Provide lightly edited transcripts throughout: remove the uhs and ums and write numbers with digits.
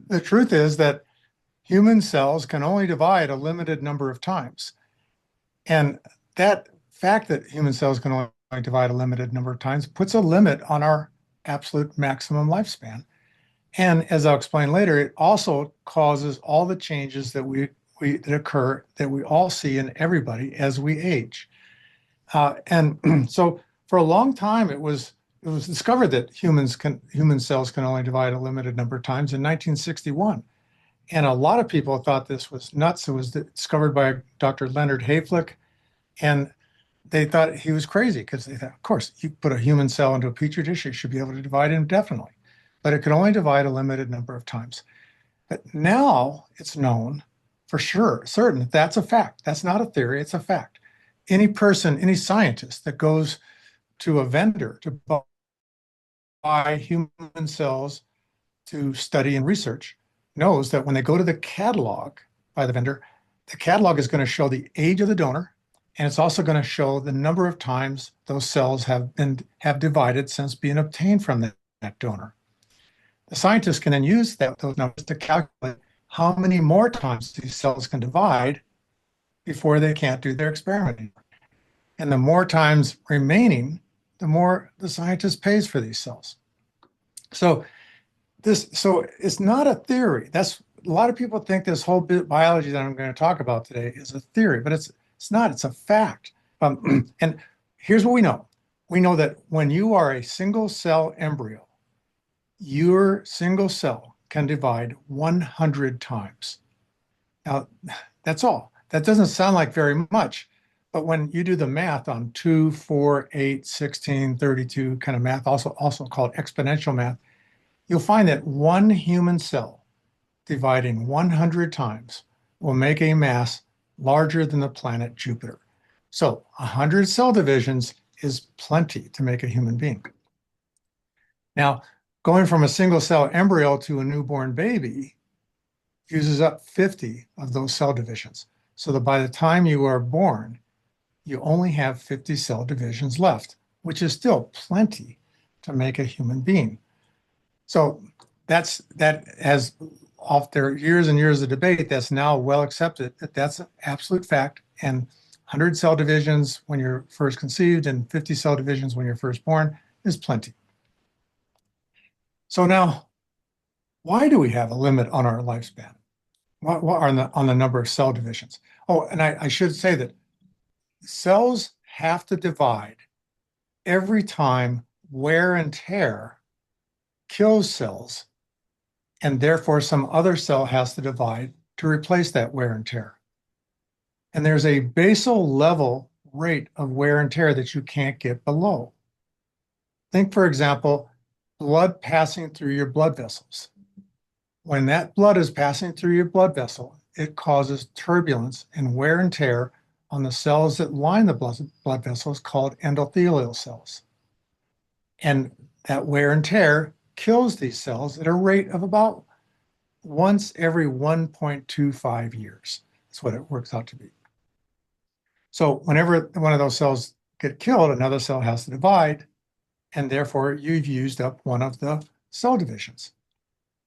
the truth is that human cells can only divide a limited number of times. And that fact that human cells can only divide a limited number of times puts a limit on our absolute maximum lifespan. And as I'll explain later, it also causes all the changes that that occur, that we all see in everybody as we age. And so for a long time, it was discovered that human cells can only divide a limited number of times in 1961. And a lot of people thought this was nuts. It was discovered by Dr. Leonard Hayflick, and they thought he was crazy because they thought, of course, you put a human cell into a petri dish, it should be able to divide indefinitely, but it could only divide a limited number of times. But now it's known for sure, certain, that that's a fact. That's not a theory, it's a fact. Any person, any scientist that goes to a vendor to buy human cells to study and research knows that when they go to the catalog by the vendor, the catalog is going to show the age of the donor, and it's also going to show the number of times those cells have divided since being obtained from that donor. The scientists can then use those numbers to calculate how many more times these cells can divide before they can't do their experiment anymore. And the more times remaining, the more the scientist pays for these cells. So it's not a theory. That's a lot of people think this whole biology that I'm going to talk about today is a theory, but it's not. It's a fact. And here's what we know. We know that when you are a single cell embryo, your single cell can divide 100 times. Now, that's all. That doesn't sound like very much, but when you do the math on 2, 4, 8, 16, 32 kind of math, also called exponential math, you'll find that one human cell dividing 100 times will make a mass larger than the planet Jupiter. So 100 cell divisions is plenty to make a human being. Now, going from a single cell embryo to a newborn baby uses up 50 of those cell divisions. So that by the time you are born, you only have 50 cell divisions left, which is still plenty to make a human being. So that has, after years and years of debate, that's now well accepted that that's an absolute fact. And 100 cell divisions when you're first conceived and 50 cell divisions when you're first born is plenty. So now, why do we have a limit on our lifespan? What on the number of cell divisions? Oh, and I should say that cells have to divide every time wear and tear kills cells, and therefore some other cell has to divide to replace that wear and tear. And there's a basal level rate of wear and tear that you can't get below. Think, for example, blood passing through your blood vessels. When that blood is passing through your blood vessel, it causes turbulence and wear and tear on the cells that line the blood vessels called endothelial cells. And that wear and tear kills these cells at a rate of about once every 1.25 years. That's what it works out to be. So whenever one of those cells get killed, another cell has to divide, and therefore you've used up one of the cell divisions.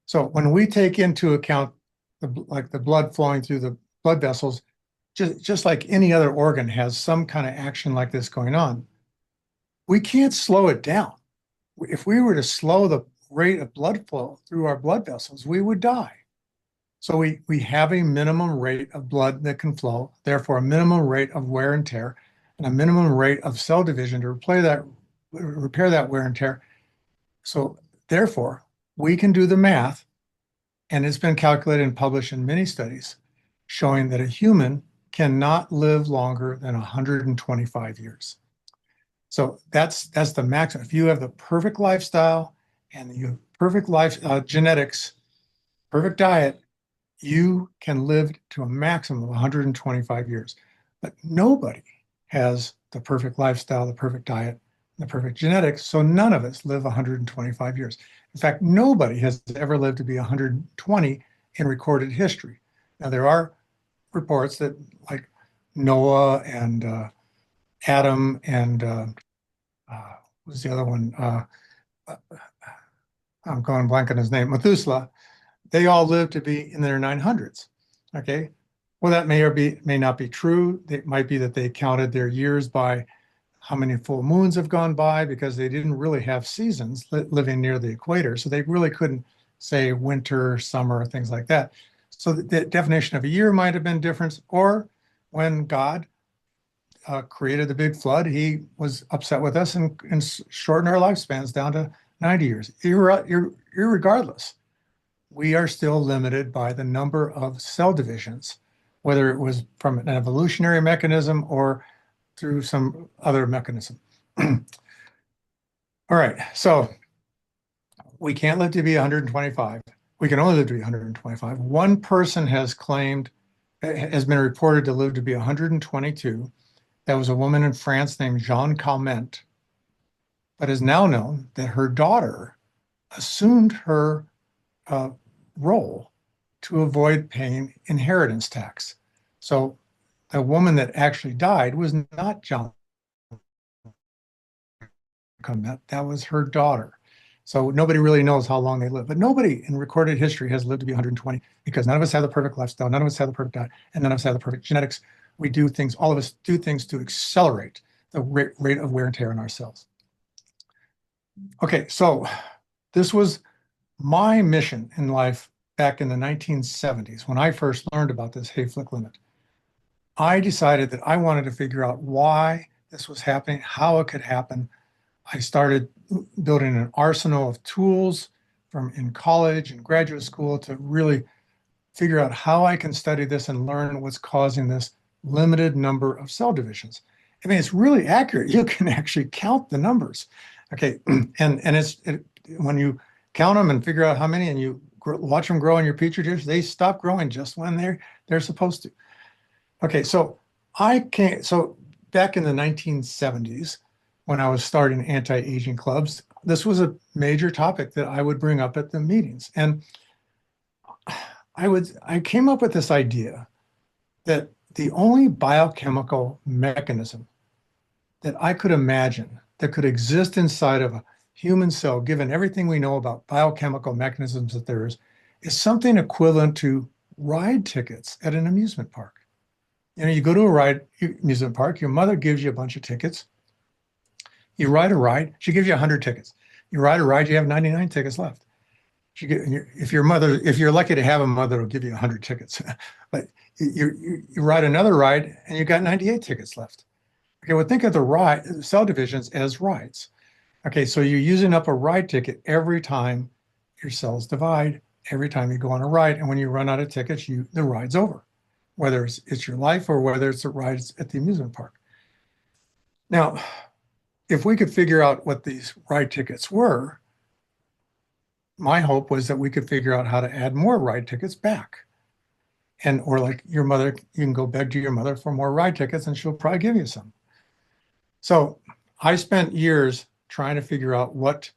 So when we take into account the blood flowing through the blood vessels, just like any other organ has some kind of action like this going on, we can't slow it down. If we were to slow the rate of blood flow through our blood vessels, we would die. So we have a minimum rate of blood that can flow, therefore a minimum rate of wear and tear, and a minimum rate of cell division to repair that wear and tear. So therefore, we can do the math, and it's been calculated and published in many studies showing that a human cannot live longer than 125 years. So that's the maximum. If you have the perfect lifestyle and you have perfect genetics, perfect diet, you can live to a maximum of 125 years. But nobody has the perfect lifestyle, the perfect diet, the perfect genetics, so none of us live 125 years. In fact, nobody has ever lived to be 120 in recorded history. Now, there are reports that, like Noah and Adam and what was the other one? I'm going blank on his name, Methuselah. they all lived to be in their 900s. Okay, well, that may not be true. It might be that they counted their years by how many full moons have gone by, because they didn't really have seasons living near the equator. So they really couldn't say winter, summer, things like that. So the definition of a year might have been different. Or when God created the big flood, he was upset with us and shortened our lifespans down to 90 years. Irregardless, we are still limited by the number of cell divisions, whether it was from an evolutionary mechanism or through some other mechanism. All right, so we can't live to be 125. We can only live to be 125. One person has been reported to live to be 122. That was a woman in France named Jeanne Calment. But it is now known that her daughter assumed her role to avoid paying inheritance tax. So the woman that actually died was not Jeanne Calment, that was her daughter. So nobody really knows how long they lived, but nobody in recorded history has lived to be 120, because none of us have the perfect lifestyle, none of us have the perfect diet, and none of us have the perfect genetics. All of us do things to accelerate the rate of wear and tear in our cells. Okay, so this was my mission in life back in the 1970s when I first learned about this Hayflick limit. I decided that I wanted to figure out why this was happening, how it could happen. I started building an arsenal of tools from in college and graduate school to really figure out how I can study this and learn what's causing this limited number of cell divisions. I mean, it's really accurate. You can actually count the numbers. Okay, and when you count them and figure out how many, and you watch them grow in your petri dish, they stop growing just when they're supposed to. Okay, so back in the 1970s, when I was starting anti-aging clubs, this was a major topic that I would bring up at the meetings. And I came up with this idea that the only biochemical mechanism that I could imagine that could exist inside of a human cell, given everything we know about biochemical mechanisms that there is something equivalent to ride tickets at an amusement park. You know, you go to a amusement park, your mother gives you a bunch of tickets. You ride a ride, she gives you 100 tickets. You ride a ride, you have 99 tickets left. If you're lucky to have a mother, will give you 100 tickets. But you ride another ride and you got 98 tickets left. Okay, well, think of the cell divisions as rides. Okay, so you're using up a ride ticket every time your cells divide, every time you go on a ride, and when you run out of tickets, the ride's over, whether it's your life or whether it's the rides at the amusement park. Now, if we could figure out what these ride tickets were, my hope was that we could figure out how to add more ride tickets back. Or like your mother, you can go beg to your mother for more ride tickets and she'll probably give you some. So I spent years trying to figure out what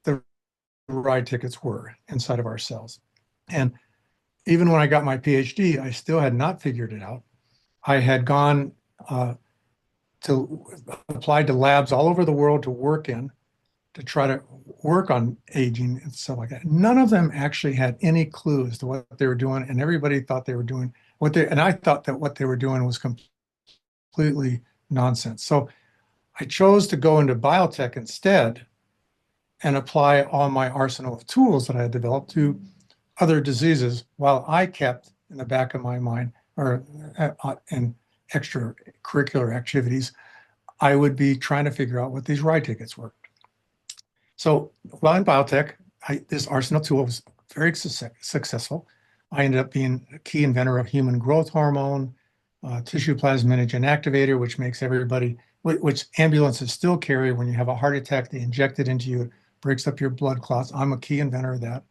the ride tickets were inside of our cells. And even when I got my PhD, I still had not figured it out. I had gone applied to labs all over the world to try to work on aging and stuff like that. None of them actually had any clue as to what they were doing, and everybody thought they were doing and I thought that what they were doing was completely nonsense. So I chose to go into biotech instead and apply all my arsenal of tools that I had developed to other diseases, while I kept in the back of my mind, or in extracurricular activities, I would be trying to figure out what these ride tickets were. So while in biotech, this arsenal tool was very successful. I ended up being a key inventor of human growth hormone, tissue plasminogen activator, which ambulances still carry when you have a heart attack. They inject it into you, it breaks up your blood clots. I'm a key inventor of that.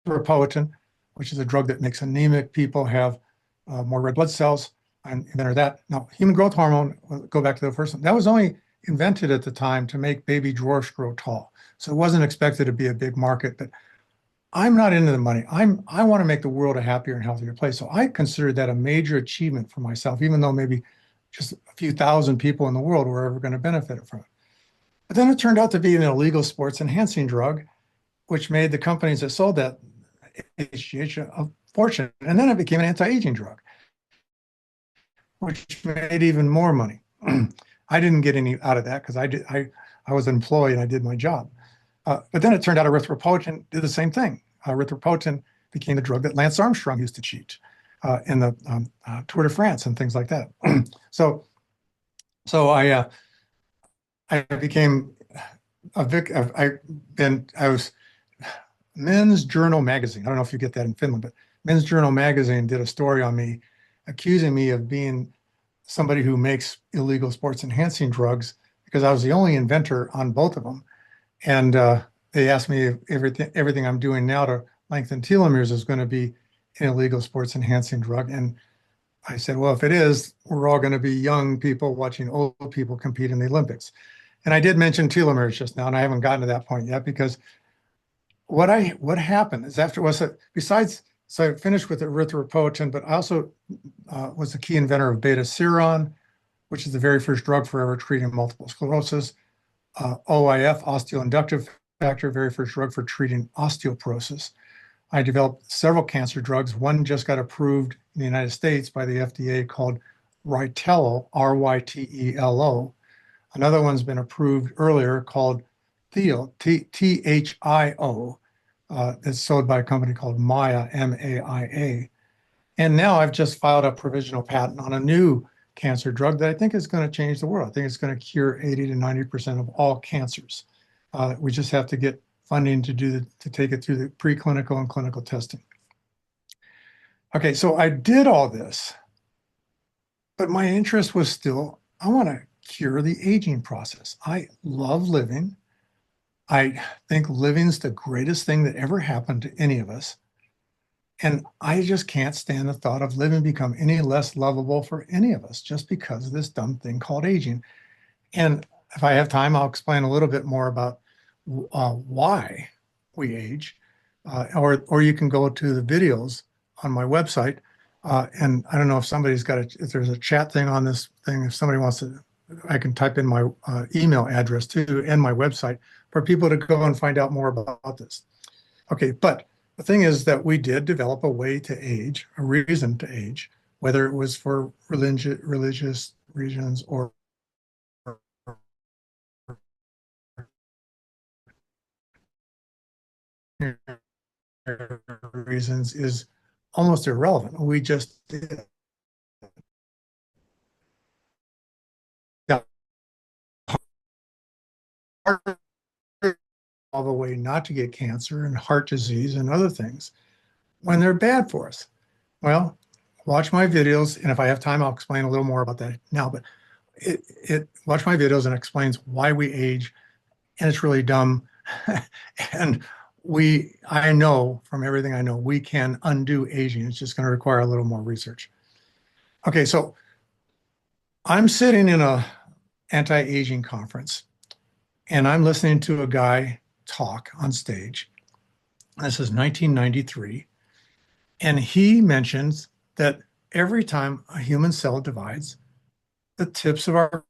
Erythropoietin, which is a drug that makes anemic people have more red blood cells. I'm inventor of that. Now, human growth hormone, we'll go back to the first one. That was only invented at the time to make baby dwarfs grow tall. So it wasn't expected to be a big market, but I'm not into the money. I want to make the world a happier and healthier place. So I considered that a major achievement for myself, even though maybe just a few thousand people in the world were ever going to benefit from it. But then it turned out to be an illegal sports enhancing drug, which made the companies that sold that HGH a fortune. And then it became an anti-aging drug, which made even more money. I didn't get any out of that because I was employed and I did my job. But then it turned out erythropoietin did the same thing. Erythropoietin became the drug that Lance Armstrong used to cheat in the Tour de France and things like that. So I became I was Men's Journal magazine. I don't know if you get that in Finland, but Men's Journal magazine did a story on me, accusing me of being somebody who makes illegal sports enhancing drugs because I was the only inventor on both of them. And they asked me if everything I'm doing now to lengthen telomeres is going to be an illegal sports enhancing drug. And I said, well, if it is, we're all going to be young people watching old people compete in the Olympics. And I did mention telomeres just now, and I haven't gotten to that point yet because what happened is so I finished with erythropoietin, but I also was the key inventor of beta-seron, which is the very first drug for ever treating multiple sclerosis. OIF, osteoinductive factor, very first drug for treating osteoporosis. I developed several cancer drugs. One just got approved in the United States by the FDA called Rytelo, R-Y-T-E-L-O. Another one's been approved earlier called Thio, T-H-I-O. It's sold by a company called Maya, M-A-I-A. And now I've just filed a provisional patent on a new cancer drug that I think is going to change the world. I think it's going to cure 80 to 90% of all cancers. We just have to get funding to take it through the preclinical and clinical testing. Okay, so I did all this, but my interest was still, I want to cure the aging process. I love living. I think living's the greatest thing that ever happened to any of us. And I just can't stand the thought of living become any less lovable for any of us just because of this dumb thing called aging. And if I have time, I'll explain a little bit more about why we age, or you can go to the videos on my website. And I don't know if somebody's got if there's a chat thing on this thing, if somebody wants to, I can type in my email address too and my website for people to go and find out more about this. Okay, but the thing is that we did develop a way to age, a reason to age, whether it was for religious reasons or reasons is almost irrelevant. We just did. All the way not to get cancer and heart disease and other things when they're bad for us. Well, watch my videos, and if I have time, I'll explain a little more about that now, but watch my videos and it explains why we age, and it's really dumb. And I know from everything I know, we can undo aging. It's just going to require a little more research. Okay, so I'm sitting in a anti-aging conference, and I'm listening to a guy talk on stage. This is 1993. And he mentions that every time a human cell divides, the tips of our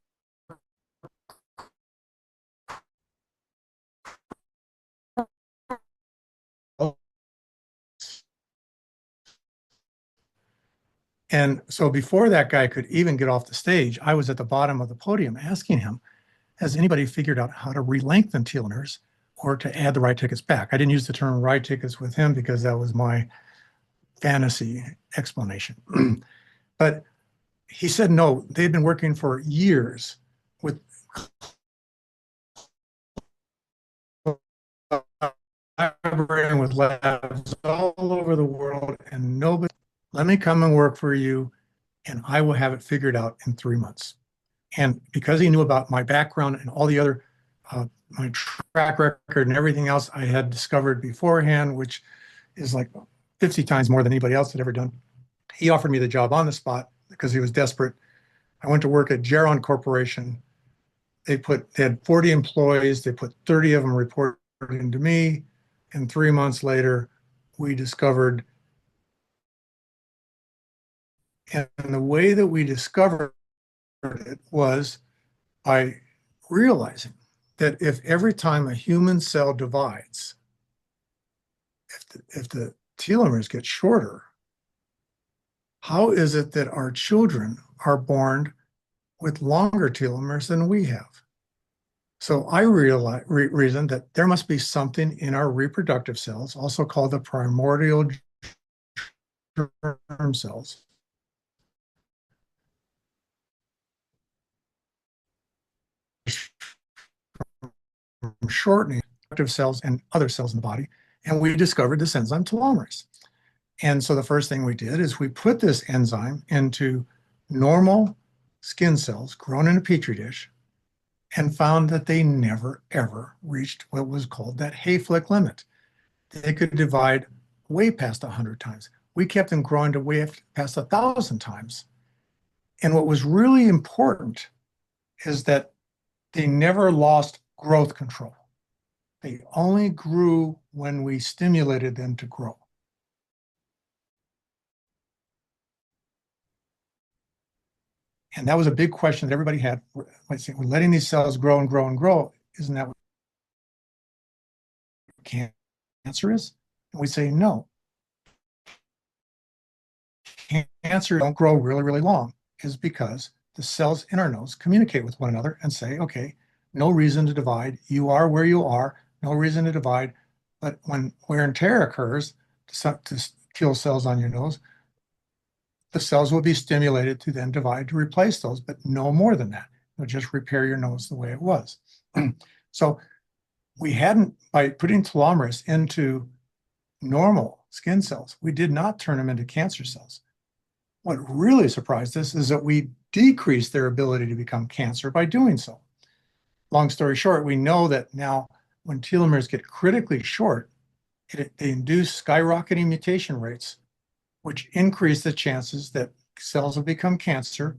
And so before that guy could even get off the stage, I was at the bottom of the podium asking him, has anybody figured out how to re-lengthen telomeres or to add the right tickets back? I didn't use the term right tickets with him because that was my fantasy explanation. But he said, no, they'd been working for years with collaborating with labs all over the world, and nobody, let me come and work for you, and I will have it figured out in 3 months. And because he knew about my background and all the other, my track record and everything else I had discovered beforehand, which is like 50 times more than anybody else had ever done, he offered me the job on the spot because he was desperate. I went to work at Geron Corporation. They had 40 employees. They put 30 of them reporting to me. And 3 months later, we discovered, and the way that we discovered it was by realizing that if every time a human cell divides, the telomeres get shorter, how is it that our children are born with longer telomeres than we have? So I reasoned that there must be something in our reproductive cells, also called the primordial germ cells, shortening reproductive cells and other cells in the body. And we discovered this enzyme telomerase. And so the first thing we did is we put this enzyme into normal skin cells grown in a petri dish and found that they never, ever reached what was called that Hayflick limit. They could divide way past 100 times. We kept them growing to way past 1,000 times. And what was really important is that they never lost growth control. They only grew when we stimulated them to grow. And that was a big question that everybody had. We're letting these cells grow and grow and grow. Isn't that what cancer is? And we say, no. Cancer don't grow really, really long is because the cells in our nose communicate with one another and say, okay, no reason to divide. You are where you are. No reason to divide. But when wear and tear occurs to kill cells on your nose, the cells will be stimulated to then divide to replace those, but no more than that. It'll just repair your nose the way it was. So we hadn't, by putting telomerase into normal skin cells, we did not turn them into cancer cells. What really surprised us is that we decreased their ability to become cancer by doing so. Long story short, we know that now when telomeres get critically short, they induce skyrocketing mutation rates, which increase the chances that cells will become cancer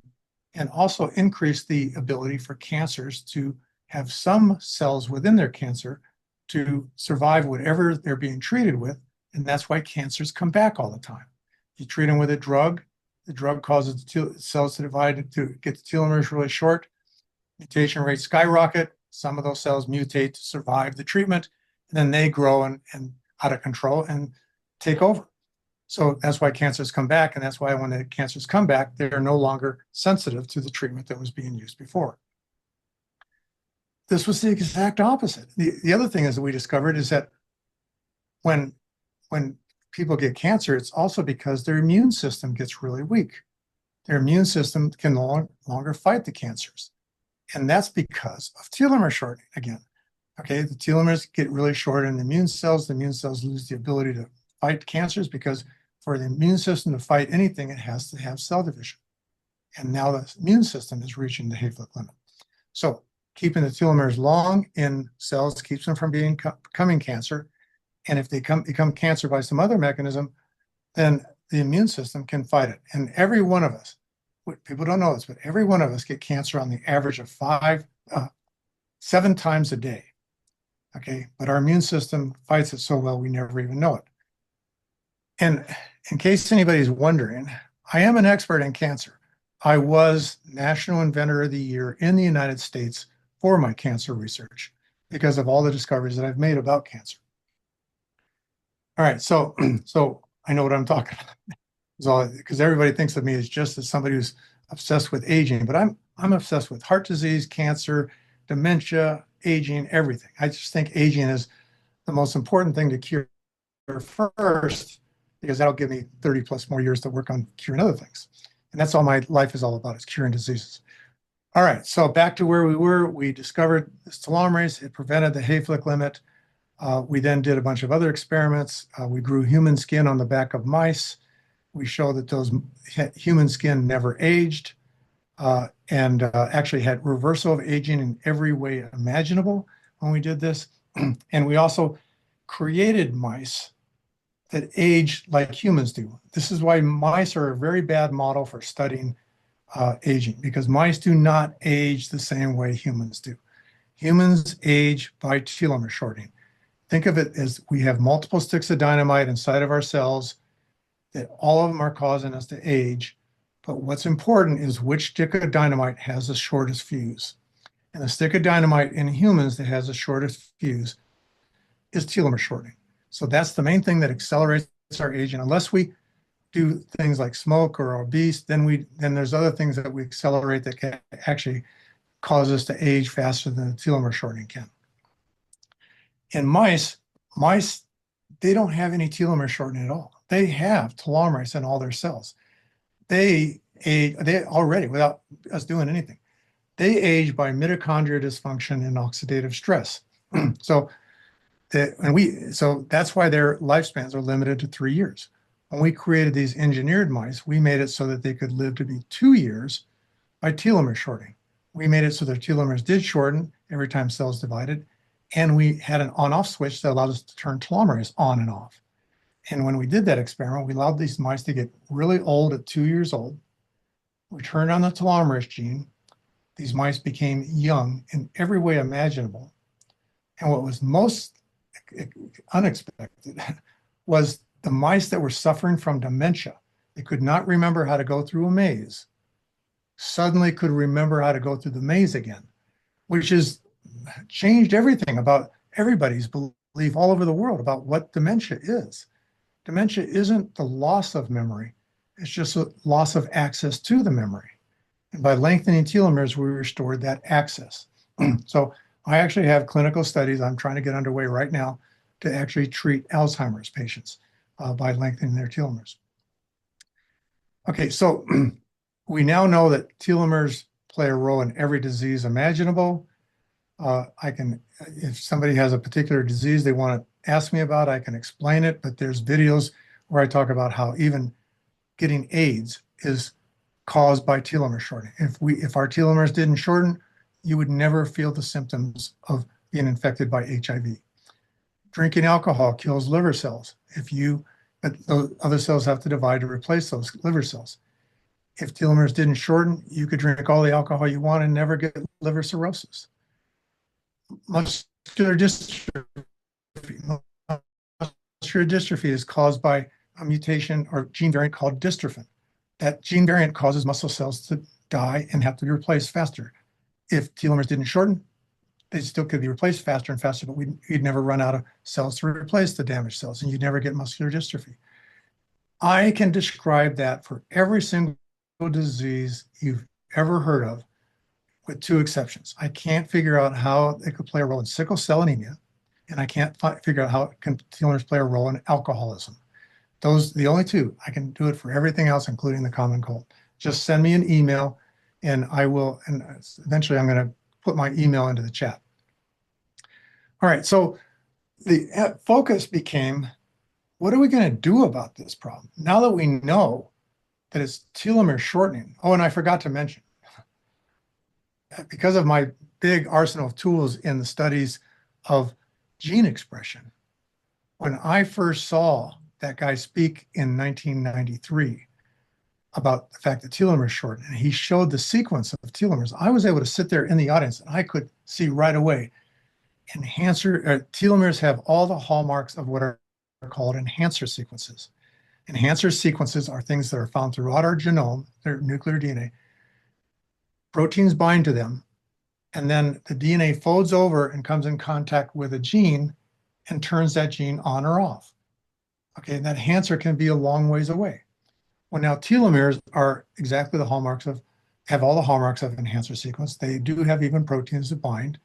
and also increase the ability for cancers to have some cells within their cancer to survive whatever they're being treated with. And that's why cancers come back all the time. You treat them with a drug, the drug causes the cells to divide to get the telomeres really short. Mutation rates skyrocket. Some of those cells mutate to survive the treatment, and then they grow and out of control and take over. So that's why cancers come back, and that's why when the cancers come back, they're no longer sensitive to the treatment that was being used before. This was the exact opposite. The other thing is that we discovered is that when people get cancer, it's also because their immune system gets really weak. Their immune system can no longer fight the cancers. And that's because of telomere shortening again. Okay, the telomeres get really short in the immune cells lose the ability to fight cancers because for the immune system to fight anything, it has to have cell division. And now the immune system is reaching the Hayflick limit. So keeping the telomeres long in cells keeps them from becoming cancer. And if they become cancer by some other mechanism, then the immune system can fight it. And every one of us, people don't know this, but every one of us get cancer on the average of 7 times a day. Okay, but our immune system fights it so well we never even know it. And in case anybody's wondering, I am an expert in cancer. I was National Inventor of the Year in the United States for my cancer research because of all the discoveries that I've made about cancer. All right, so I know what I'm talking about. Because everybody thinks of me as just as somebody who's obsessed with aging, but I'm obsessed with heart disease, cancer, dementia, aging, everything. I just think aging is the most important thing to cure first, because that'll give me 30 plus more years to work on curing other things. And that's all my life is all about, is curing diseases. All right, so back to where we were. We discovered this telomerase. It prevented the Hayflick limit. We then did a bunch of other experiments. We grew human skin on the back of mice. We showed that those human skin never aged and actually had reversal of aging in every way imaginable when we did this. And we also created mice that age like humans do. This is why mice are a very bad model for studying aging, because mice do not age the same way humans do. Humans age by telomere shortening. Think of it as we have multiple sticks of dynamite inside of our cells, that all of them are causing us to age. But what's important is which stick of dynamite has the shortest fuse. And the stick of dynamite in humans that has the shortest fuse is telomere shortening. So that's the main thing that accelerates our aging. Unless we do things like smoke or are obese, then there's other things that we accelerate that can actually cause us to age faster than the telomere shortening can. In mice, they don't have any telomere shortening at all. They have telomerase in all their cells. They already, without us doing anything, they age by mitochondrial dysfunction and oxidative stress. So that's why their lifespans are limited to 3 years. When we created these engineered mice, we made it so that they could live to be 2 years by telomere shortening. We made it so their telomeres did shorten every time cells divided, and we had an on-off switch that allowed us to turn telomerase on and off. And when we did that experiment, we allowed these mice to get really old at 2 years old. We turned on the telomerase gene. These mice became young in every way imaginable. And what was most unexpected was the mice that were suffering from dementia. They could not remember how to go through a maze, suddenly could remember how to go through the maze again, which has changed everything about everybody's belief all over the world about what dementia is. Dementia isn't the loss of memory, it's just a loss of access to the memory. And by lengthening telomeres, we restored that access. So I actually have clinical studies I'm trying to get underway right now to actually treat Alzheimer's patients by lengthening their telomeres. Okay, so we now know that telomeres play a role in every disease imaginable. If somebody has a particular disease they want to ask me about, I can explain it, but there's videos where I talk about how even getting AIDS is caused by telomere shortening. If our telomeres didn't shorten, you would never feel the symptoms of being infected by HIV. Drinking alcohol kills liver cells. But those other cells have to divide to replace those liver cells. If telomeres didn't shorten, you could drink all the alcohol you want and never get liver cirrhosis. Muscular dystrophy. Muscular dystrophy is caused by a mutation or gene variant called dystrophin. That gene variant causes muscle cells to die and have to be replaced faster. If telomeres didn't shorten, they still could be replaced faster and faster, but you'd never run out of cells to replace the damaged cells, and you'd never get muscular dystrophy. I can describe that for every single disease you've ever heard of, with 2 exceptions. I can't figure out how it could play a role in sickle cell anemia, and I can't figure out how telomeres play a role in alcoholism. Those the only 2. I can do it for everything else, including the common cold. Just send me an email, and I will. And eventually, I'm going to put my email into the chat. All right. So the focus became, what are we going to do about this problem now that we know that it's telomere shortening? Oh, and I forgot to mention, because of my big arsenal of tools in the studies of gene expression, when I first saw that guy speak in 1993 about the fact that telomeres shorten, and he showed the sequence of telomeres, I was able to sit there in the audience and I could see right away telomeres have all the hallmarks of what are called enhancer sequences. Enhancer sequences are things that are found throughout our genome, their nuclear DNA. Proteins bind to them, and then the DNA folds over and comes in contact with a gene and turns that gene on or off. Okay, and that enhancer can be a long ways away. Well, now telomeres are exactly have all the hallmarks of enhancer sequence. They do have even proteins that bind.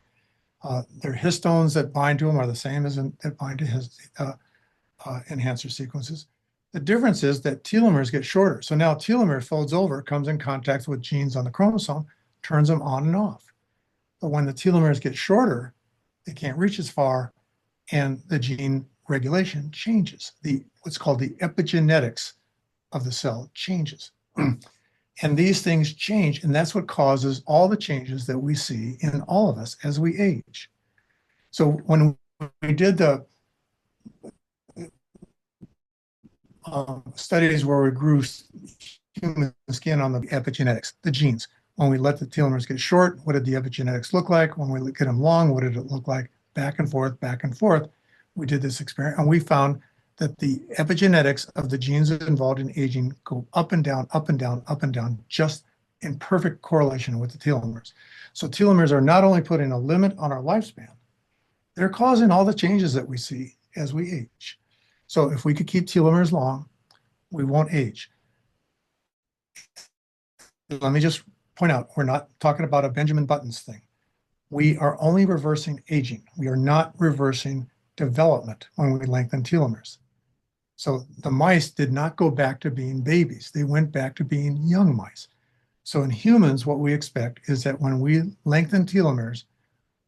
Their histones that bind to them are the same as that bind to enhancer sequences. The difference is that telomeres get shorter. So now telomere folds over, comes in contact with genes on the chromosome, turns them on and off. But when the telomeres get shorter, they can't reach as far, and the gene regulation changes. What's called the epigenetics of the cell changes. And these things change, and that's what causes all the changes that we see in all of us as we age. So when we did the studies where we grew human skin on the epigenetics, the genes, when we let the telomeres get short, what did the epigenetics look like? When we get them long, what did it look like? Back and forth, back and forth. We did this experiment, and we found that the epigenetics of the genes involved in aging go up and down, up and down, up and down, just in perfect correlation with the telomeres. So telomeres are not only putting a limit on our lifespan, they're causing all the changes that we see as we age. So if we could keep telomeres long, we won't age. Let me just point out, we're not talking about a Benjamin Buttons thing. We are only reversing aging. We are not reversing development when we lengthen telomeres. So the mice did not go back to being babies. They went back to being young mice. So in humans, what we expect is that when we lengthen telomeres,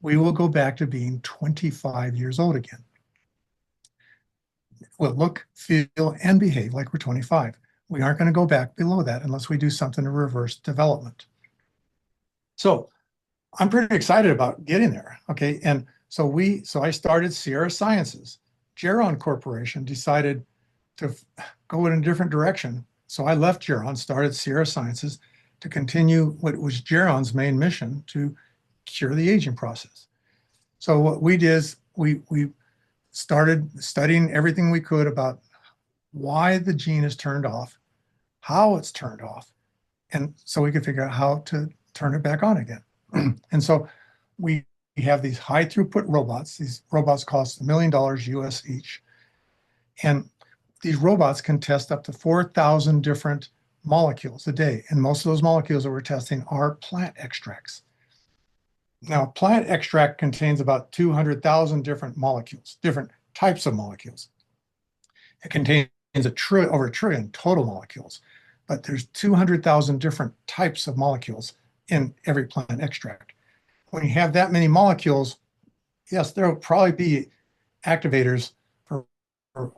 we will go back to being 25 years old again. We'll look, feel, and behave like we're 25. We aren't going to go back below that unless we do something to reverse development. So I'm pretty excited about getting there. Okay. And so I started Sierra Sciences. Geron Corporation decided to go in a different direction. So I left Geron, started Sierra Sciences to continue what was Geron's main mission, to cure the aging process. So what we did is we started studying everything we could about why the gene is turned off, how it's turned off, and so we could figure out how to turn it back on again. And so we have these high throughput robots. These robots cost $1 million US each. And these robots can test up to 4,000 different molecules a day. And most of those molecules that we're testing are plant extracts. Now, plant extract contains about 200,000 different molecules, different types of molecules. It contains over a trillion total molecules, but there's 200,000 different types of molecules in every plant extract. When you have that many molecules, yes, there will probably be activators for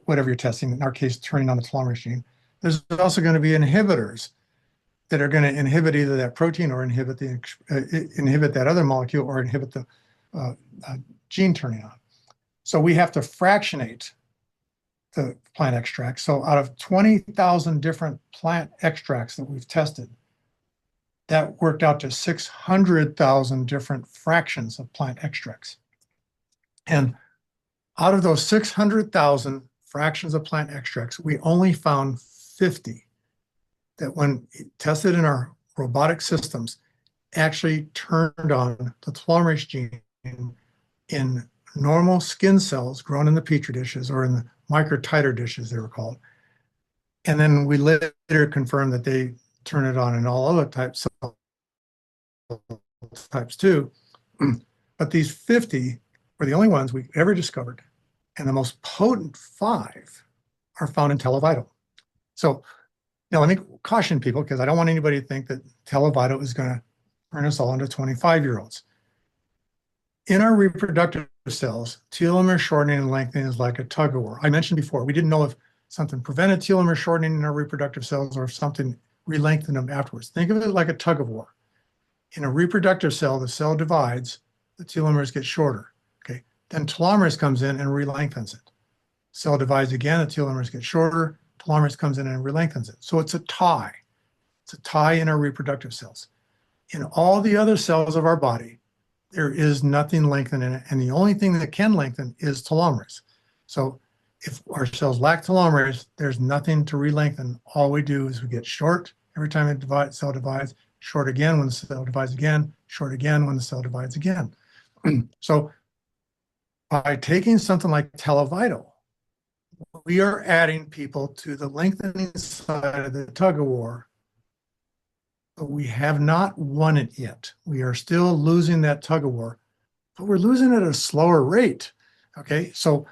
whatever you're testing, in our case, turning on the telomerase gene. There's also going to be inhibitors that are going to inhibit either that protein or inhibit that other molecule or inhibit the gene turning on. So we have to fractionate the plant extract. So out of 20,000 different plant extracts that we've tested, that worked out to 600,000 different fractions of plant extracts. And out of those 600,000 fractions of plant extracts, we only found 50 that, when tested in our robotic systems, actually turned on the telomerase gene in normal skin cells grown in the petri dishes, or in the microtiter dishes they were called. And then we later confirmed that they turn it on in all other types too. But these 50 were the only ones we've ever discovered. And the most potent 5 are found in TeloVital. So now let me caution people, because I don't want anybody to think that TeloVital is going to turn us all into 25-year-olds. In our reproductive cells, telomere shortening and lengthening is like a tug of war. I mentioned before, we didn't know if something prevented telomere shortening in our reproductive cells or if something re-lengthened them afterwards. Think of it like a tug of war. In a reproductive cell, the cell divides, the telomeres get shorter. Okay, then telomerase comes in and re-lengthens it. Cell divides again, the telomeres get shorter, telomerase comes in and re-lengthens it. So it's a tie. It's a tie in our reproductive cells. In all the other cells of our body, there is nothing lengthening it, and the only thing that can lengthen is telomerase. So if our cells lack telomerase, there's nothing to re-lengthen. All we do is we get short every time the cell divides, short again when the cell divides again, short again when the cell divides again. So by taking something like TeloVital, we are adding people to the lengthening side of the tug of war, but we have not won it yet. We are still losing that tug of war, but we're losing it at a slower rate. Okay, so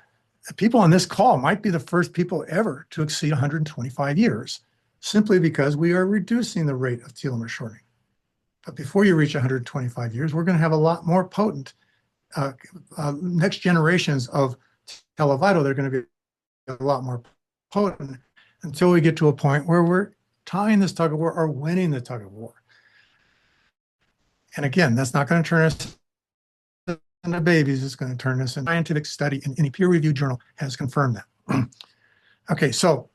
the people on this call might be the first people ever to exceed 125 years, simply because we are reducing the rate of telomere shortening. But before you reach 125 years, we're going to have a lot more potent next generations of TeloVital. They're going to be a lot more potent until we get to a point where we're tying this tug of war or winning the tug of war. And again, that's not going to turn us into babies. It's going to turn us into scientific study, and any peer-reviewed journal has confirmed that. Okay, so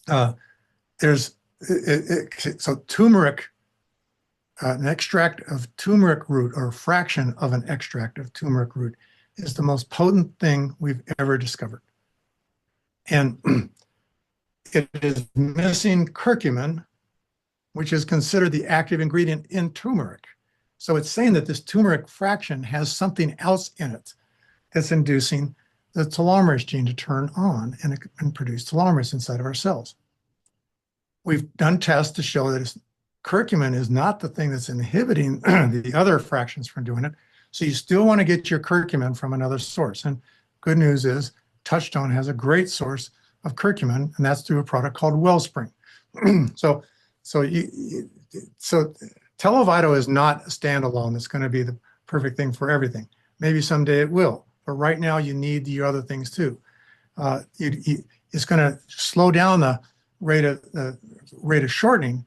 so turmeric, an extract of turmeric root, or a fraction of an extract of turmeric root, is the most potent thing we've ever discovered. And it is missing curcumin, which is considered the active ingredient in turmeric. So it's saying that this turmeric fraction has something else in it that's inducing the telomerase gene to turn on and produce telomerase inside of our cells. We've done tests to show that curcumin is not the thing that's inhibiting the other fractions from doing it. So you still want to get your curcumin from another source. And good news is Touchstone has a great source of curcumin, and that's through a product called Wellspring. So Telovito is not a standalone. It's going to be the perfect thing for everything. Maybe someday it will, but right now you need the other things too. It's going to slow down the rate of shortening,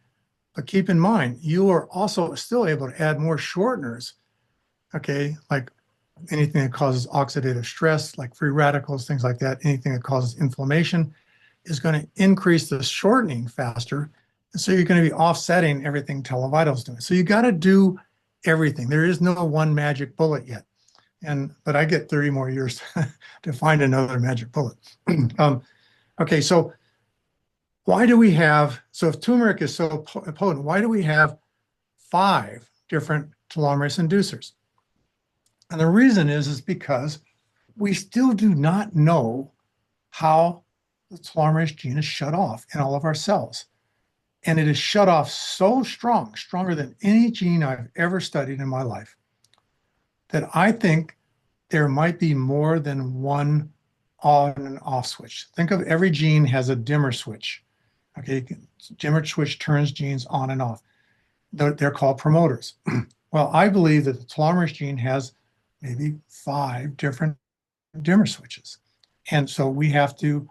but keep in mind you are also still able to add more shorteners. Okay, like anything that causes oxidative stress, like free radicals, things like that. Anything that causes inflammation is going to increase the shortening faster. And so you're going to be offsetting everything Telovito's doing. So you got to do everything. There is no one magic bullet yet. But I get 30 more years to find another magic bullet. Okay, so why do we have, so if turmeric is so potent, why do we have 5 different telomerase inducers? And the reason is because we still do not know how the telomerase gene is shut off in all of our cells. And it is shut off so strong, stronger than any gene I've ever studied in my life, that I think there might be more than one on and off switch. Think of every gene has a dimmer switch. Okay, dimmer switch turns genes on and off. They're called promoters. Well, I believe that the telomerase gene has maybe 5 different dimmer switches. And so we have to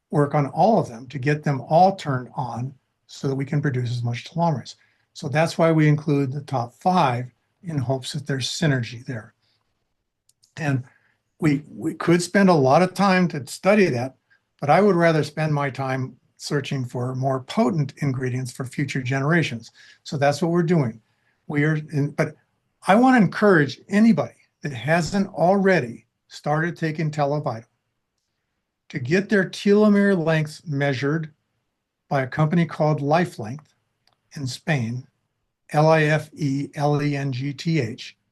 work on all of them to get them all turned on so that we can produce as much telomerase. So that's why we include the top 5 in hopes that there's synergy there. And we could spend a lot of time to study that, but I would rather spend my time searching for more potent ingredients for future generations. So that's what we're doing. But I want to encourage anybody that hasn't already started taking Telovito to get their telomere lengths measured by a company called LifeLength in Spain, LifeLength,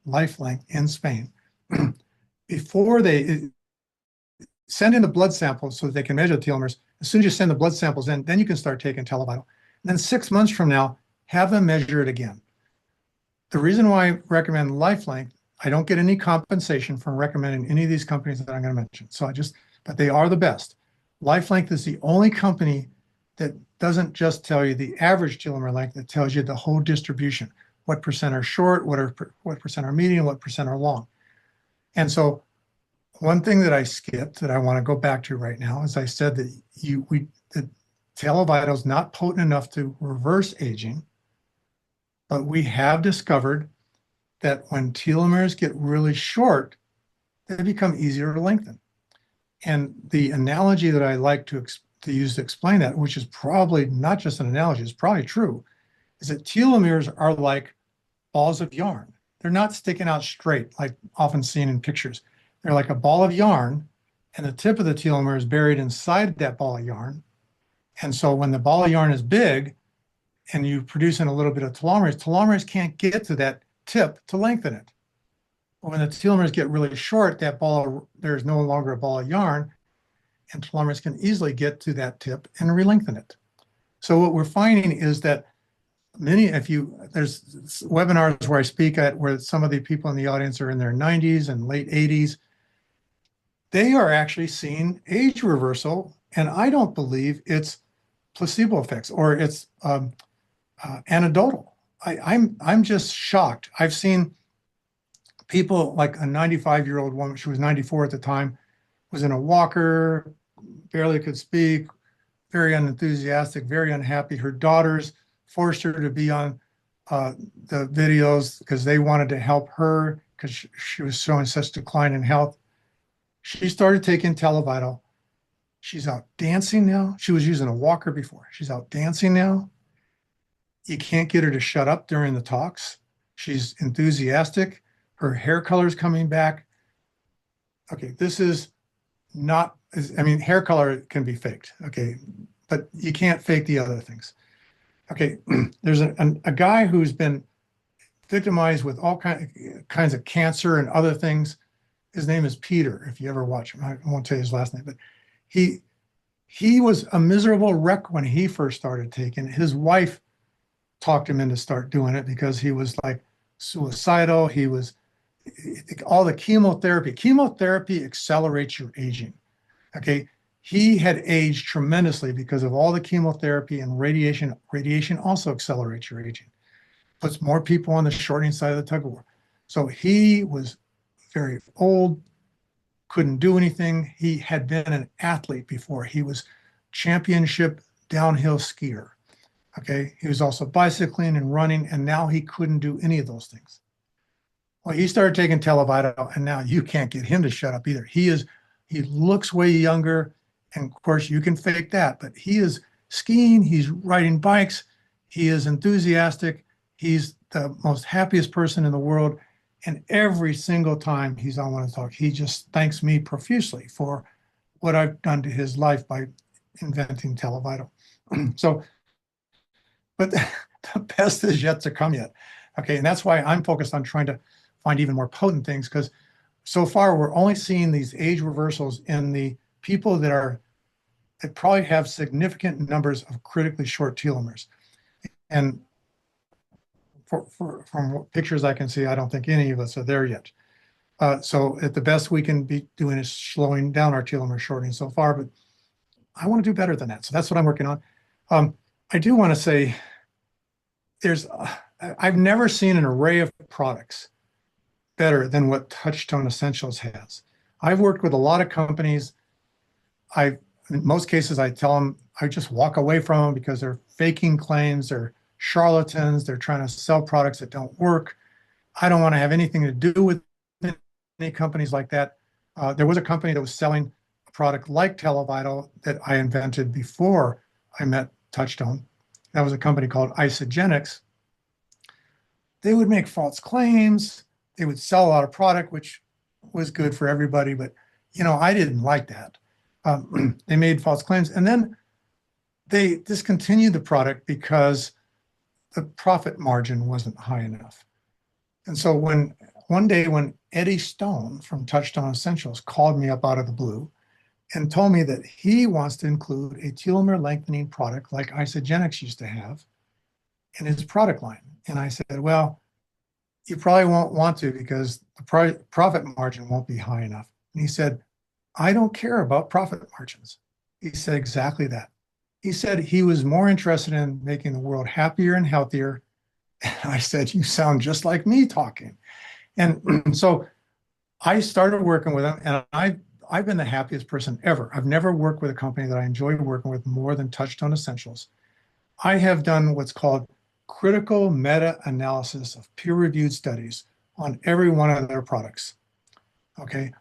LifeLength in Spain. Before they send in the blood samples so that they can measure the telomeres, as soon as you send the blood samples in, then you can start taking Telovito. And then 6 months from now, have them measure it again. The reason why I recommend LifeLength, I don't get any compensation from recommending any of these companies that I'm going to mention. But they are the best. LifeLength is the only company that doesn't just tell you the average telomere length, it tells you the whole distribution. What percent are short, what percent are medium, what percent are long. And so one thing that I skipped that I want to go back to right now is I said that that Telovito is not potent enough to reverse aging, but we have discovered that when telomeres get really short, they become easier to lengthen. And the analogy that I like to use to explain that, which is probably not just an analogy, it's probably true, is that telomeres are like balls of yarn. They're not sticking out straight, like often seen in pictures. They're like a ball of yarn, and the tip of the telomere is buried inside that ball of yarn. And so when the ball of yarn is big and you produce in a little bit of telomerase can't get to that tip to lengthen it. But when the telomeres get really short, there's no longer a ball of yarn, and telomeres can easily get to that tip and re-lengthen it. So what we're finding is that there's webinars where I speak at where some of the people in the audience are in their 90s and late 80s. They are actually seeing age reversal, and I don't believe it's placebo effects or it's anecdotal. I'm just shocked. I've seen people like a 95-year-old woman, she was 94 at the time, was in a walker, barely could speak, very unenthusiastic, very unhappy. Her daughters forced her to be on the videos because they wanted to help her because she was showing such decline in health. She started taking Telovito. She's out dancing now. She was using a walker before. She's out dancing now. You can't get her to shut up during the talks. She's enthusiastic. Her hair color is coming back. Okay, this is not, hair color can be faked, okay, but you can't fake the other things. Okay, there's a guy who's been victimized with all kinds of cancer and other things, His name is Peter, if you ever watch him. I won't tell you his last name, but he was a miserable wreck when he first started taking it. His wife talked him into start doing it because he was like suicidal. He was all the chemotherapy. Chemotherapy accelerates your aging. Okay. He had aged tremendously because of all the chemotherapy and radiation. Radiation also accelerates your aging, puts more people on the shortening side of the tug of war. So he was very old, couldn't do anything. He had been an athlete before. He was championship downhill skier. Okay. He was also bicycling and running, and now he couldn't do any of those things. Well, he started taking Telovita, and now you can't get him to shut up either. He looks way younger, and of course you can fake that, but he is skiing, he's riding bikes, he is enthusiastic, he's the most happiest person in the world, and every single time he's on One to Talk, he just thanks me profusely for what I've done to his life by inventing Telovita. So, but the best is yet to come yet. Okay, and that's why I'm focused on trying to find even more potent things, because so far we're only seeing these age reversals in the people that probably have significant numbers of critically short telomeres. And from pictures I can see, I don't think any of us are there yet. So at the best we can be doing is slowing down our telomere shortening so far, but I want to do better than that. So that's what I'm working on. I do want to say I've never seen an array of products better than what Touchstone Essentials has. I've worked with a lot of companies. In most cases, I tell them, I just walk away from them because they're faking claims, they're charlatans, they're trying to sell products that don't work. I don't want to have anything to do with any companies like that. There was a company that was selling a product like Telovita that I invented before I met Touchstone. That was a company called Isogenics. They would make false claims. They would sell a lot of product, which was good for everybody, but I didn't like that. They made false claims, and then they discontinued the product because the profit margin wasn't high enough. And so one day when Eddie Stone from Touchstone Essentials called me up out of the blue and told me that he wants to include a telomere lengthening product like Isogenics used to have in his product line. And I said, well, you probably won't want to because the profit margin won't be high enough. And he said, I don't care about profit margins. He said exactly that. He said he was more interested in making the world happier and healthier. And I said, you sound just like me talking. And so I started working with him, and I've been the happiest person ever. I've never worked with a company that I enjoy working with more than Touchstone Essentials. I have done what's called critical meta-analysis of peer-reviewed studies on every one of their products. Okay.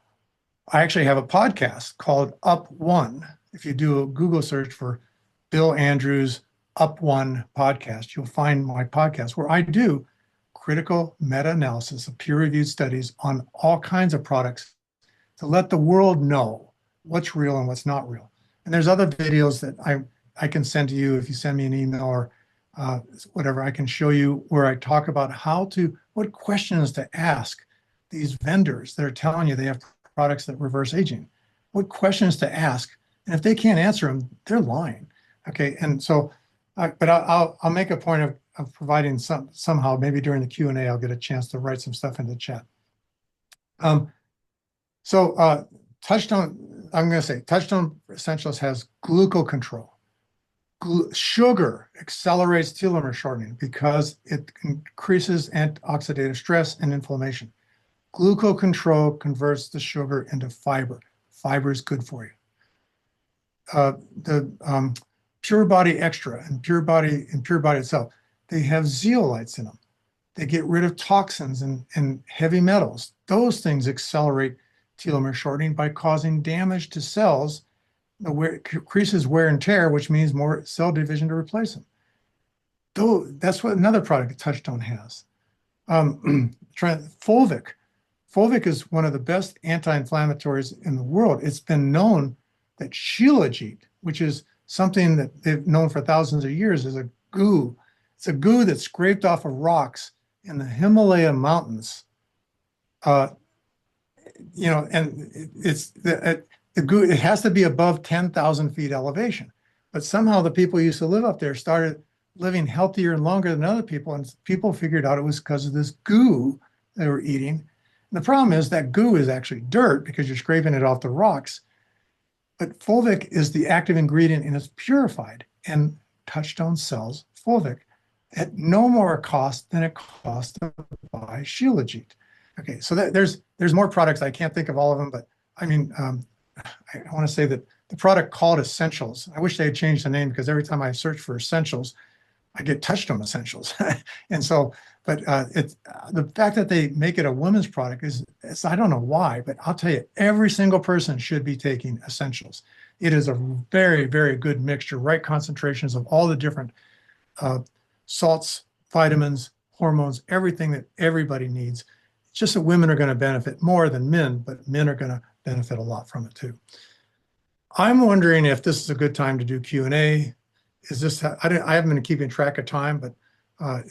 I actually have a podcast called Up One. If you do a Google search for Bill Andrews Up One podcast, you'll find my podcast where I do critical meta-analysis of peer-reviewed studies on all kinds of products to let the world know what's real and what's not real. And there's other videos that I can send to you if you send me an email or whatever. I can show you where I talk about what questions to ask these vendors that are telling you they have products that reverse aging, what questions to ask. And if they can't answer them, they're lying. Okay. And so, but I'll make a point of providing somehow, maybe during the Q&A, I'll get a chance to write some stuff in the chat. Touchstone Essentials has glucose control. Sugar accelerates telomere shortening because it increases antioxidative stress and inflammation. Glucose control converts the sugar into fiber. Fiber is good for you. The Pure Body Extra and Pure Body itself, they have zeolites in them. They get rid of toxins and heavy metals. Those things accelerate telomere shortening by causing damage to cells. Increases wear and tear, which means more cell division to replace them. That's what another product Touchstone has. Fulvic. Fulvic is one of the best anti-inflammatories in the world. It's been known that Shilajit, which is something that they've known for thousands of years, is a goo. It's a goo that's scraped off of rocks in the Himalaya mountains. and it's the goo, it has to be above 10,000 feet elevation. But somehow the people who used to live up there started living healthier and longer than other people. And people figured out it was because of this goo they were eating. And the problem is that goo is actually dirt because you're scraping it off the rocks. But fulvic is the active ingredient and it's purified. And touchstone sells fulvic at no more cost than it costs to buy Shilajit. Okay, so there's more products. I can't think of all of them, but I mean, I want to say that the product called Essentials, I wish they had changed the name because every time I search for Essentials, I get touchstone essentials. And so, but it's the fact that they make it a women's product is, I don't know why, but I'll tell you, every single person should be taking Essentials. It is a very, very good mixture, right concentrations of all the different salts, vitamins, hormones, everything that everybody needs. It's just that women are going to benefit more than men, but men are going to benefit a lot from it too. I'm wondering if this is a good time to do Q&A. Is this, I haven't been keeping track of time, but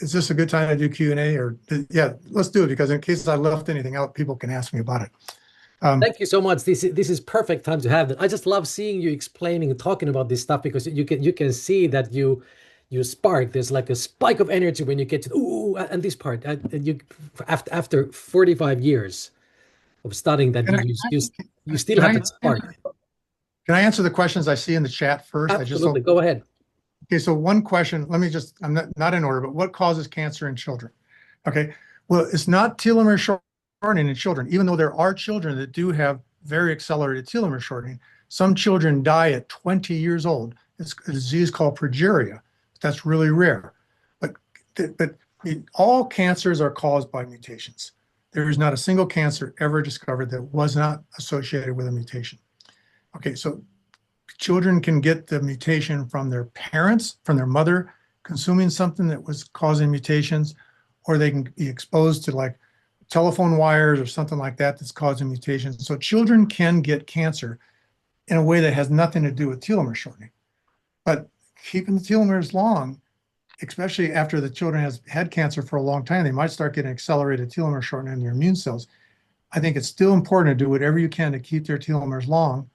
is this a good time to do Q&A? Or yeah, let's do it, because in case I left anything out, people can ask me about it. Thank you so much. This is perfect time to have it. I just love seeing you explaining and talking about this stuff, because you can see that you spark. There's like a spike of energy when you get to ooh, and this part. And you after 45 years of studying that, you still have that spark. Can I answer the questions I see in the chat first? Absolutely. Go ahead. Okay, so one question, let me just, I'm not in order, but what causes cancer in children? Okay, well, it's not telomere shortening in children, even though there are children that do have very accelerated telomere shortening. Some children die at 20 years old. It's a disease called progeria. That's really rare. But all cancers are caused by mutations. There is not a single cancer ever discovered that was not associated with a mutation. Okay, so children can get the mutation from their parents, from their mother consuming something that was causing mutations, or they can be exposed to like telephone wires or something like that that's causing mutations. So children can get cancer in a way that has nothing to do with telomere shortening. But keeping the telomeres long, especially after the children has had cancer for a long time, they might start getting accelerated telomere shortening in their immune cells. I think it's still important to do whatever you can to keep their telomeres long.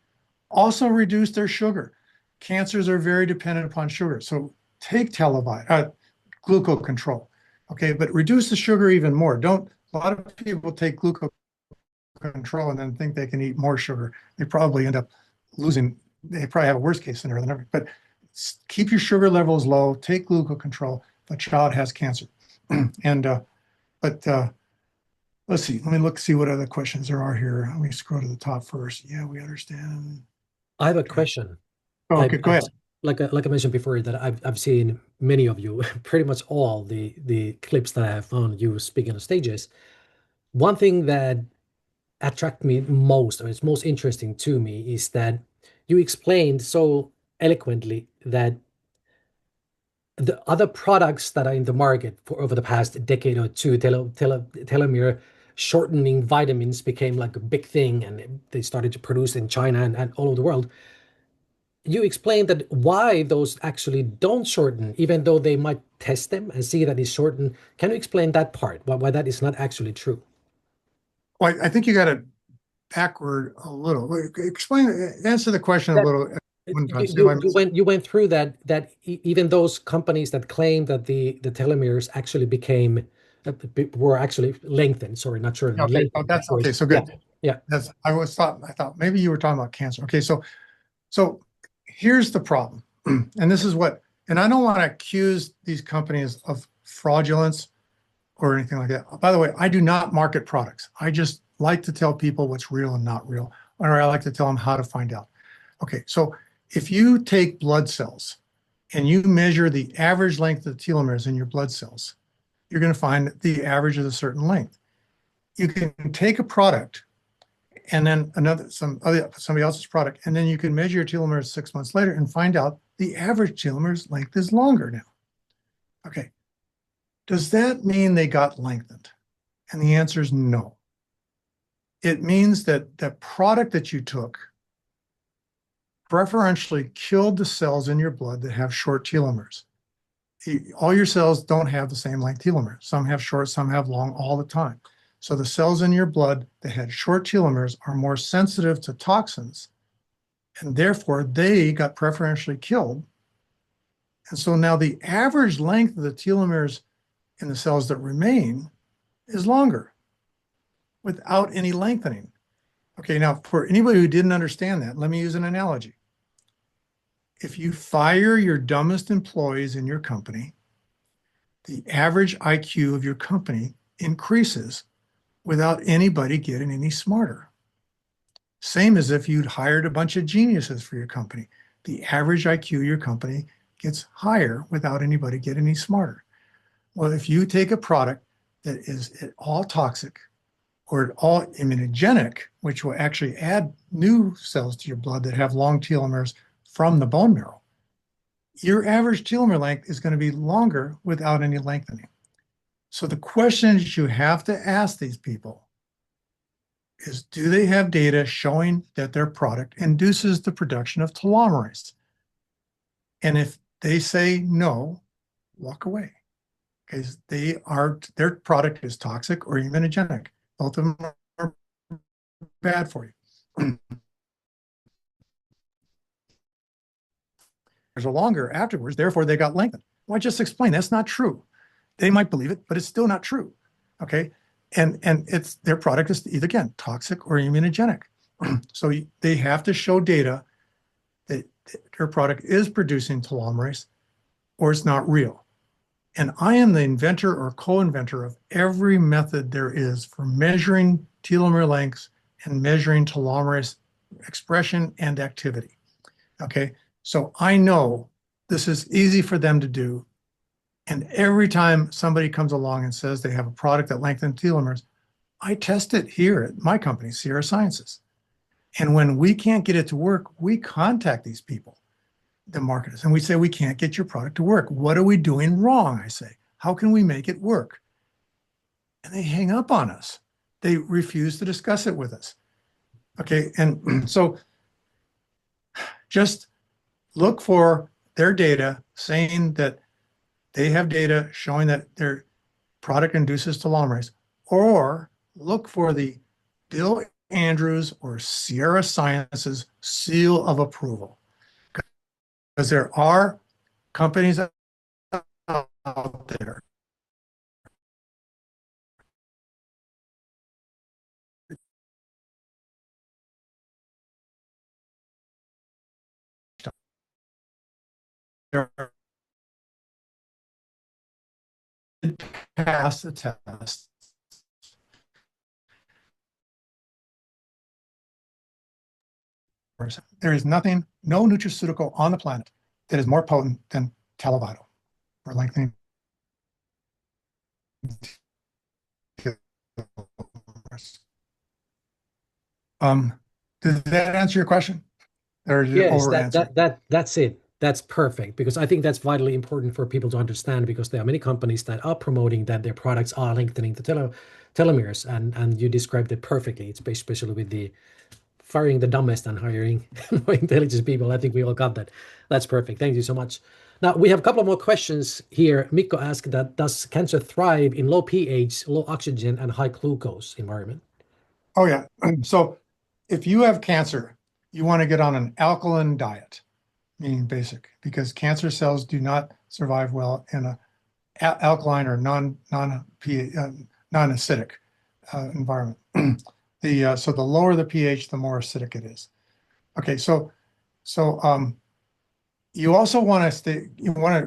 Also reduce their sugar. Cancers are very dependent upon sugar. So take glucose control. Okay, but reduce the sugar even more. A lot of people take glucose control and then think they can eat more sugar. They probably end up they probably have a worse case scenario than everything. But keep your sugar levels low, take glucose control if a child has cancer. And let's see, let me see what other questions there are here. Let me scroll to the top first. Yeah, we understand. I have a question. Oh, okay, go ahead. Like I mentioned before, that I've seen many of you, pretty much all the clips that I have found you speaking on stages. One thing that attracted me most, or it's most interesting to me, is that you explained so eloquently that the other products that are in the market for over the past decade or two, telomere shortening vitamins became like a big thing, and they started to produce in China and all over the world. You explained that why those actually don't shorten, even though they might test them and see that it's shortened. Can you explain that part, why that is not actually true? Well, I think you got it backward a little. Answer the question a little. You went through that even those companies that claim that the telomeres actually were actually lengthened. Sorry, not sure. Okay, that's okay. So good. Yeah. I thought maybe you were talking about cancer. Okay, so here's the problem, and this is what, and I don't want to accuse these companies of fraudulence or anything like that. By the way, I do not market products. I just like to tell people what's real and not real, or I like to tell them how to find out. Okay, so if you take blood cells and you measure the average length of the telomeres in your blood cells, you're going to find the average is a certain length. You can take a product and then somebody else's product, and then you can measure your telomeres 6 months later and find out the average telomeres length is longer now. Okay, does that mean they got lengthened? And the answer is no. It means that the product that you took preferentially killed the cells in your blood that have short telomeres. All your cells don't have the same length telomeres. Some have short, some have long all the time. So the cells in your blood that had short telomeres are more sensitive to toxins, and therefore they got preferentially killed. And so now the average length of the telomeres in the cells that remain is longer without any lengthening. Okay, now for anybody who didn't understand that, let me use an analogy. If you fire your dumbest employees in your company, the average IQ of your company increases without anybody getting any smarter. Same as if you'd hired a bunch of geniuses for your company. The average IQ of your company gets higher without anybody getting any smarter. Well, if you take a product that is at all toxic or at all immunogenic, which will actually add new cells to your blood that have long telomeres from the bone marrow, your average telomere length is going to be longer without any lengthening. So the question that you have to ask these people is, do they have data showing that their product induces the production of telomerase? And if they say no, walk away, because their product is toxic or immunogenic. Both of them are bad for you. Are longer afterwards, therefore they got lengthened. Well, I just explained that's not true. They might believe it, but it's still not true. Okay, and it's their product is either again toxic or immunogenic. So they have to show data that their product is producing telomerase, or it's not real. And I am the inventor or co-inventor of every method there is for measuring telomere lengths and measuring telomerase expression and activity. Okay. So I know this is easy for them to do. And every time somebody comes along and says they have a product that lengthens telomeres, I test it here at my company, Sierra Sciences. And when we can't get it to work, we contact these people, the marketers, and we say, we can't get your product to work. What are we doing wrong? I say, how can we make it work? And they hang up on us. They refuse to discuss it with us. Okay. And so just look for their data saying that they have data showing that their product induces telomerase, or look for the Bill Andrews or Sierra Sciences seal of approval. Because there are companies out there pass the test. There is nothing, no nutraceutical on the planet that is more potent than Televital for lengthening. Did that answer your question? Or did it Yes, over answer? that's it. That's perfect, because I think that's vitally important for people to understand, because there are many companies that are promoting that their products are lengthening the telomeres, and you described it perfectly. It's especially with the firing the dumbest and hiring more intelligent people. I think we all got that. That's perfect. Thank you so much. Now we have a couple more questions here. Mikko asked that, does cancer thrive in low pH, low oxygen, and high glucose environment? Oh yeah. So if you have cancer, you want to get on an alkaline diet, meaning basic, because cancer cells do not survive well in a alkaline or non-acidic environment. So the lower the pH, the more acidic it is. Okay, so you also want to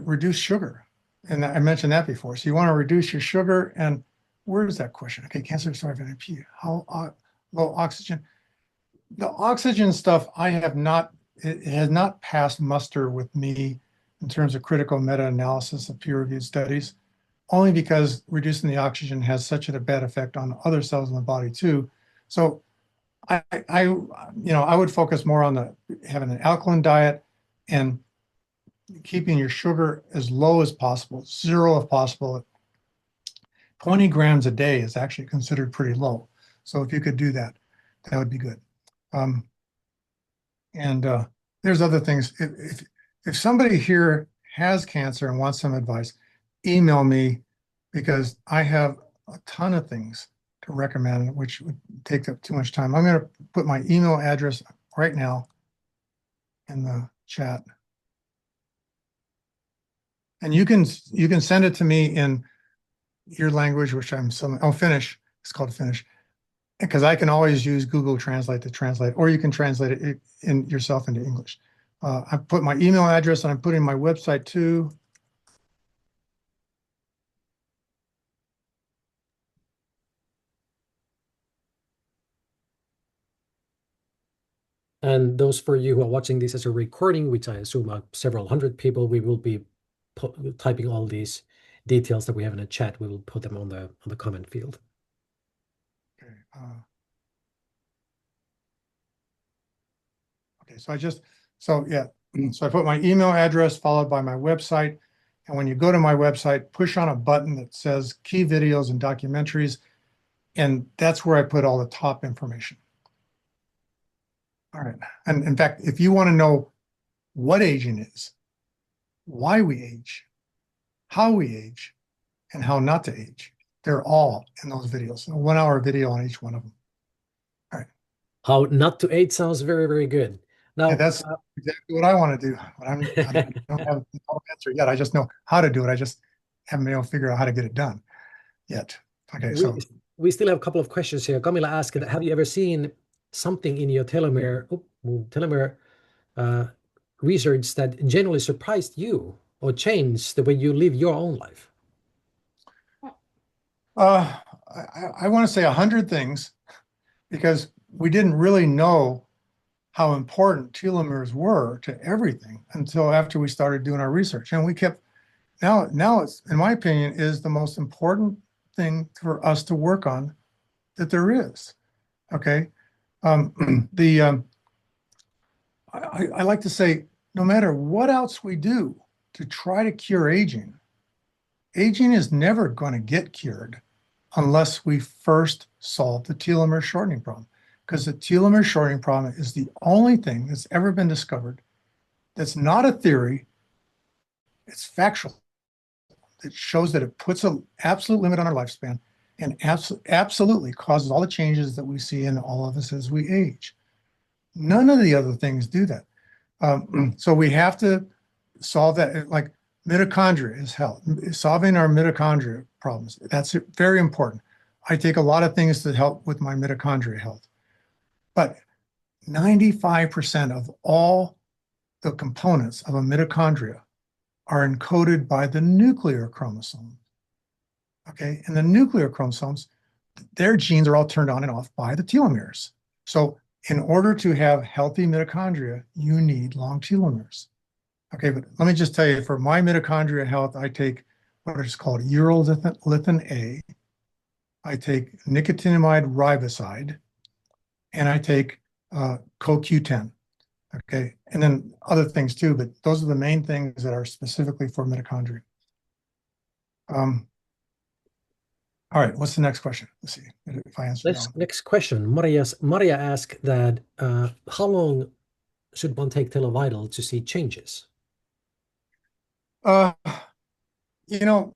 reduce sugar, and I mentioned that before. So you want to reduce your sugar, and where is that question? Okay, cancer surviving IP. How low oxygen? The oxygen stuff it has not passed muster with me in terms of critical meta-analysis of peer-reviewed studies, only because reducing the oxygen has such a bad effect on other cells in the body too. So I would focus more on having an alkaline diet and keeping your sugar as low as possible, 0 if possible. 20 grams a day is actually considered pretty low. So if you could do that, that would be good. There's other things. If somebody here has cancer and wants some advice, email me, because I have a ton of things recommend, which would take up too much time. I'm going to put my email address right now in the chat. And you can send it to me in your language, which Finnish. It's called Finnish, because I can always use Google Translate to translate, or you can translate it in yourself into English. I put my email address, and I'm putting my website too. And those for you who are watching this as a recording, which I assume are several hundred people, we will be typing all these details that we have in the chat. We will put them on the comment field. Okay. Okay. So I put my email address followed by my website. And when you go to my website, push on a button that says key videos and documentaries. And that's where I put all the top information. All right. And in fact, if you want to know what aging is, why we age, how we age, and how not to age, they're all in those videos. A 1-hour video on each one of them. All right. How not to age sounds very, very good. Now, that's exactly what I want to do. But I don't have the answer yet. I just know how to do it. I just haven't been able to figure out how to get it done yet. Okay, we still have a couple of questions here. Camilla asked, have you ever seen something in your telomere research that genuinely surprised you or changed the way you live your own life? I want to say 100 things, because we didn't really know how important telomeres were to everything until after we started doing our research. And we kept, now it's, in my opinion, is the most important thing for us to work on that there is. Okay. I like to say, no matter what else we do to try to cure aging, aging is never going to get cured unless we first solve the telomere shortening problem. Because the telomere shortening problem is the only thing that's ever been discovered that's not a theory, it's factual. It shows that it puts an absolute limit on our lifespan and absolutely causes all the changes that we see in all of us as we age. None of the other things do that. So we have to solve that, like mitochondria is health, solving our mitochondria problems. That's very important. I take a lot of things to help with my mitochondria health. But 95% of all the components of a mitochondria are encoded by the nuclear chromosome. Okay, and the nuclear chromosomes, their genes are all turned on and off by the telomeres. So in order to have healthy mitochondria, you need long telomeres. Okay, but let me just tell you, for my mitochondria health, I take what is called urolithin A, I take nicotinamide riboside, and I take CoQ10. Okay, and then other things too, but those are the main things that are specifically for mitochondria. All right, what's the next question? Let's see if I answer that one. Next question. Maria asked that how long should one take TeloVital to see changes? You know,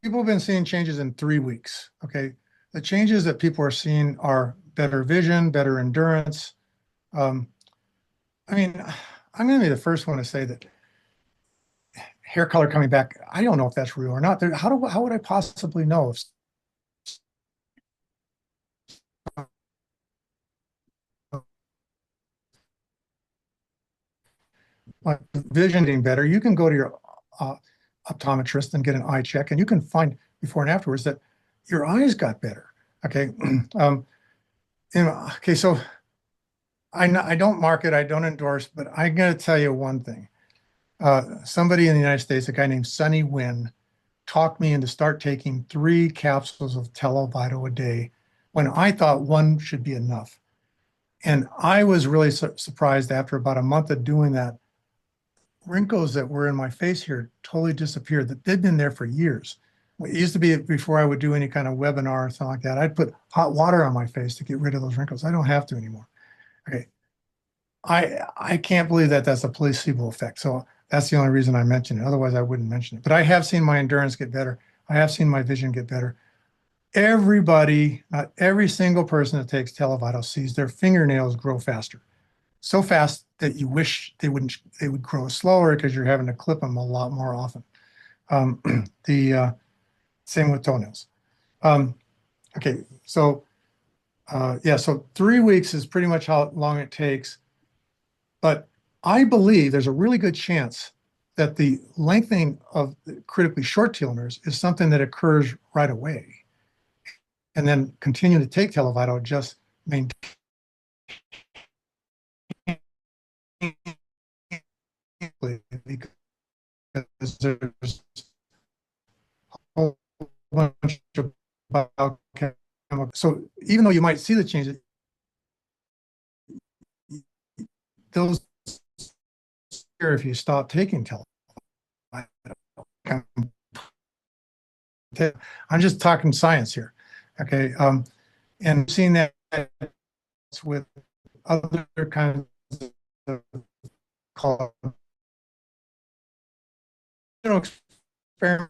people have been seeing changes in 3 weeks. Okay, the changes that people are seeing are better vision, better endurance. I mean, I'm going to be the first one to say that hair color coming back, I don't know if that's real or not. How would I possibly know if my vision getting better? You can go to your optometrist and get an eye check, and you can find before and afterwards that your eyes got better. Okay. Okay, so I don't market, I don't endorse, but I'm going to tell you one thing. Somebody in the United States, a guy named Sonny Wynn, talked me into start taking 3 capsules of TeloVital a day when I thought one should be enough. And I was really surprised after about a month of doing that. Wrinkles that were in my face here totally disappeared. That they'd been there for years. It used to be before I would do any kind of webinar or something like that, I'd put hot water on my face to get rid of those wrinkles. I don't have to anymore. Okay. I can't believe that that's a placebo effect. So that's the only reason I mention it. Otherwise, I wouldn't mention it. But I have seen my endurance get better. I have seen my vision get better. everybody, not every single person that takes Televital sees their fingernails grow faster. So fast that you wish they would grow slower because you're having to clip them a lot more often. The same with toenails. Okay, so yeah, so 3 weeks is pretty much how long it takes. But I believe there's a really good chance that the lengthening of the critically short telomeres is something that occurs right away. And then continue to take Televital just maintain because there's a whole bunch of biochemical. So even though you might see the changes, those if you stop taking Televital. I'm just talking science here, okay? And seeing that with other kinds of called experiment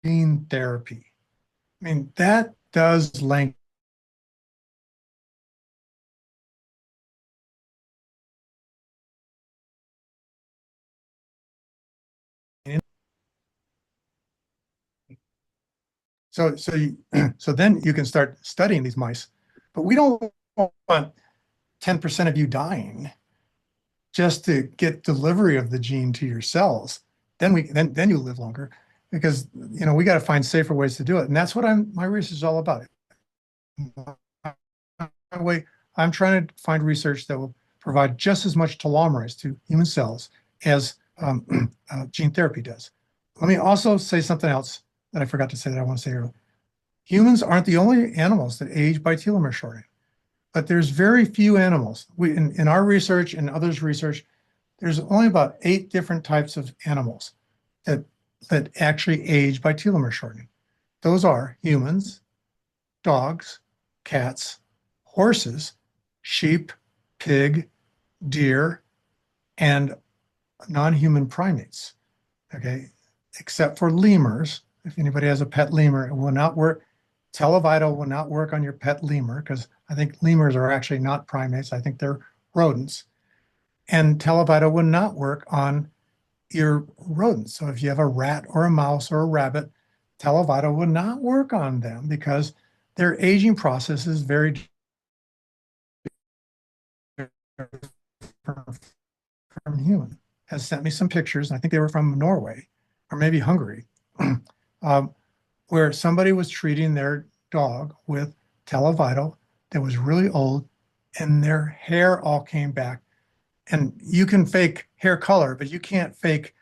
gene therapy. I mean, that does lengthen. So then you can start studying these mice, but we don't want 10% of you dying just to get delivery of the gene to your cells. Then you live longer, because we got to find safer ways to do it, and that's what my research is all about. I'm trying to find research that will provide just as much telomerase to human cells as gene therapy does. Let me also say something else that I forgot to say that I want to say earlier. Humans aren't the only animals that age by telomere shortening, but there's very few animals. In our research and others' research, there's only about 8 different types of animals that actually age by telomere shortening. Those are humans, dogs, cats, horses, sheep, pig, deer, and non-human primates. Okay, except for lemurs. If anybody has a pet lemur, it will not work. Televital will not work on your pet lemur, because I think lemurs are actually not primates. I think they're rodents. And Televital will not work on your rodents. So if you have a rat or a mouse or a rabbit, Televital will not work on them because their aging process is very different from human. Has sent me some pictures, I think they were from Norway or maybe Hungary, where somebody was treating their dog with Televital that was really old, and their hair all came back. And you can fake hair color, but you can't fake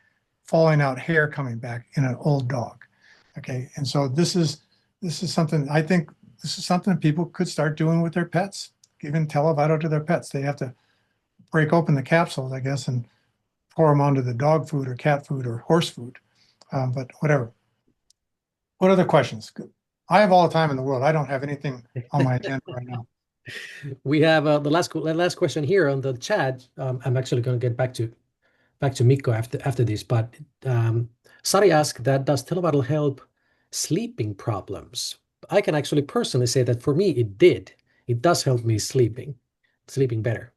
falling out hair coming back in an old dog. Okay, and so this is something, I think this is something people could start doing with their pets, giving Televital to their pets. They have to break open the capsules, I guess, and pour them onto the dog food or cat food or horse food, but whatever. What other questions? I have all the time in the world. I don't have anything on my agenda right now. We have the last question here on the chat. I'm actually going to get back to Mikko after this, but Sari asked that, does Televital help sleeping problems? I can actually personally say that for me it did. It does help me sleeping better.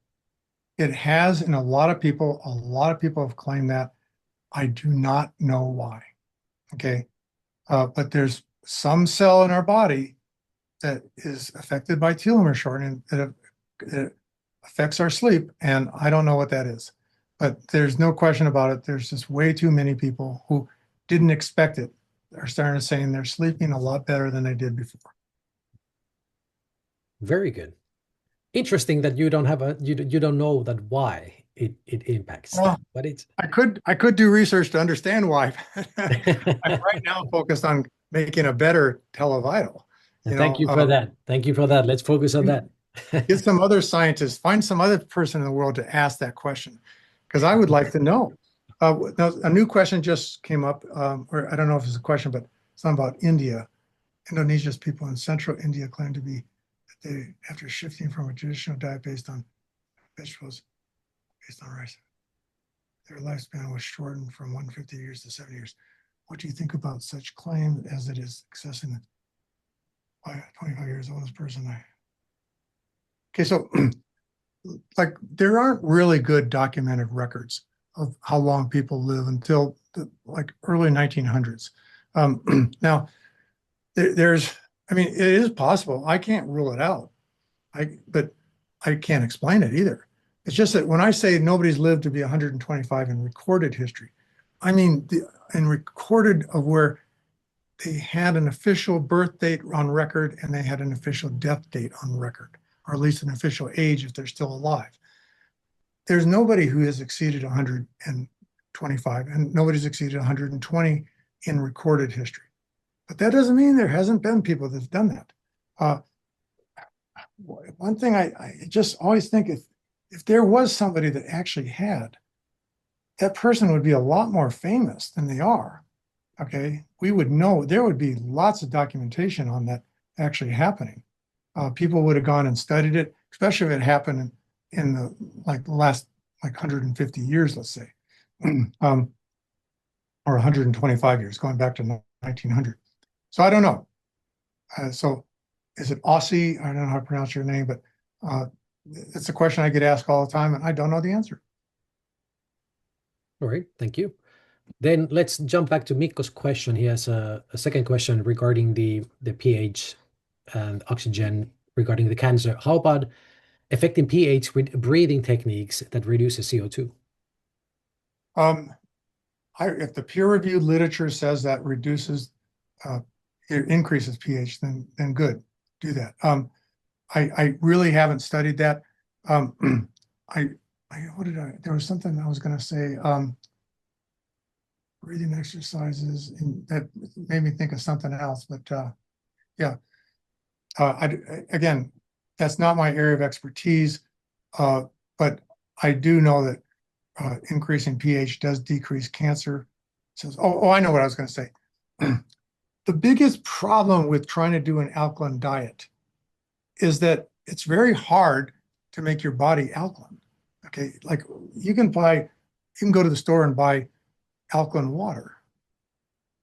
It has, and a lot of people have claimed that. I do not know why. Okay, but there's some cell in our body that is affected by telomere shortening that affects our sleep, and I don't know what that is. But there's no question about it. There's just way too many people who didn't expect it are starting to say they're sleeping a lot better than they did before. Very good. Interesting that you don't know that why it impacts that, but it's I could do research to understand why. I'm right now focused on making a better Televital. Thank you for that. Thank you for that. Let's focus on that. Get some other scientists, find some other person in the world to ask that question, because I would like to know. Now, a new question just came up, or I don't know if it's a question, but something about India. Indonesia's people in central India claim to be, after shifting from a traditional diet based on vegetables, based on rice. their lifespan was shortened from 150 years to 70 years. What do you think about such claim as it is accessing the 25 years oldest person? Okay, so like there aren't really good documented records of how long people live until the like early 1900s. Now, I mean, it is possible. I can't rule it out. But I can't explain it either. It's just that when I say nobody's lived to be 125 in recorded history, I mean in recorded of where they had an official birth date on record and they had an official death date on record, or at least an official age if they're still alive. There's nobody who has exceeded 125, and nobody's exceeded 120 in recorded history. But that doesn't mean there hasn't been people that have done that. One thing I just always think, if there was somebody that actually had, that person would be a lot more famous than they are. Okay, we would know, there would be lots of documentation on that actually happening. People would have gone and studied it, especially if it happened in the last 150 years, let's say, or 125 years, going back to 1900. So I don't know. So is it Aussie? I don't know how to pronounce your name, but it's a question I get asked all the time, and I don't know the answer. All right, thank you. Then let's jump back to Mikko's question. He has a second question regarding the pH and oxygen regarding the cancer. How about affecting pH with breathing techniques that reduces CO2? If the peer-reviewed literature says that it increases pH, then good, do that. I really haven't studied that. There was something I was going to say. Breathing exercises, and that made me think of something else. But yeah, again, that's not my area of expertise. But I do know that increasing pH does decrease cancer. So, I know what I was going to say. The biggest problem with trying to do an alkaline diet is that it's very hard to make your body alkaline. Okay, like you can go to the store and buy alkaline water,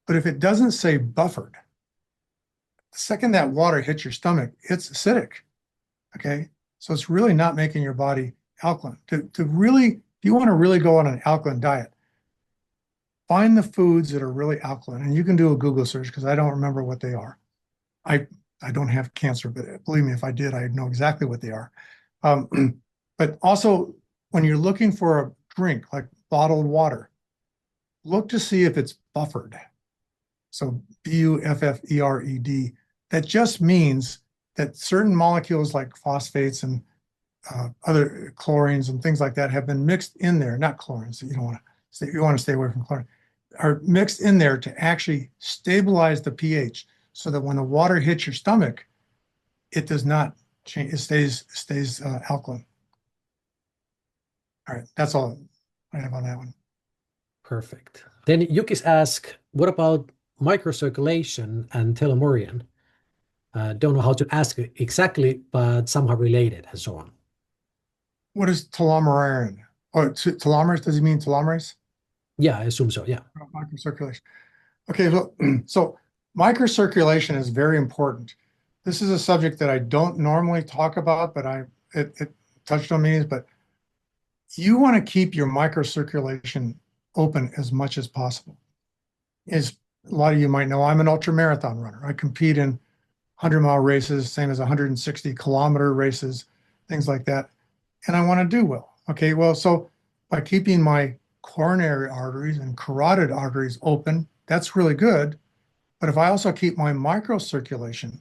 but if it doesn't say buffered, the second that water hits your stomach, it's acidic. Okay, so it's really not making your body alkaline. To really, if you want to really go on an alkaline diet, find the foods that are really alkaline, and you can do a Google search because I don't remember what they are. I don't have cancer, but believe me, if I did, I'd know exactly what they are. But also, when you're looking for a drink like bottled water, look to see if it's buffered. So buffered. That just means that certain molecules like phosphates and other chlorines and things like that have been mixed in there. Not chlorines. You want to stay away from chlorine. Are mixed in there to actually stabilize the pH, so that when the water hits your stomach, it does not change. It stays alkaline. All right, that's all I have on that one. Perfect. Then Yukis asked, what about microcirculation and telomerean? Don't know how to ask it exactly, but somehow related and so on. What is telomerase? Oh, telomerase, does he mean telomerase? Yeah, I assume so, yeah. Microcirculation. Okay, so microcirculation is very important. This is a subject that I don't normally talk about, but it touched on me. But you want to keep your microcirculation open as much as possible. As a lot of you might know, I'm an ultra marathon runner. I compete in 100-mile races, same as 160-kilometer races, things like that. And I want to do well. Okay, well, so by keeping my coronary arteries and carotid arteries open, that's really good. But if I also keep my microcirculation,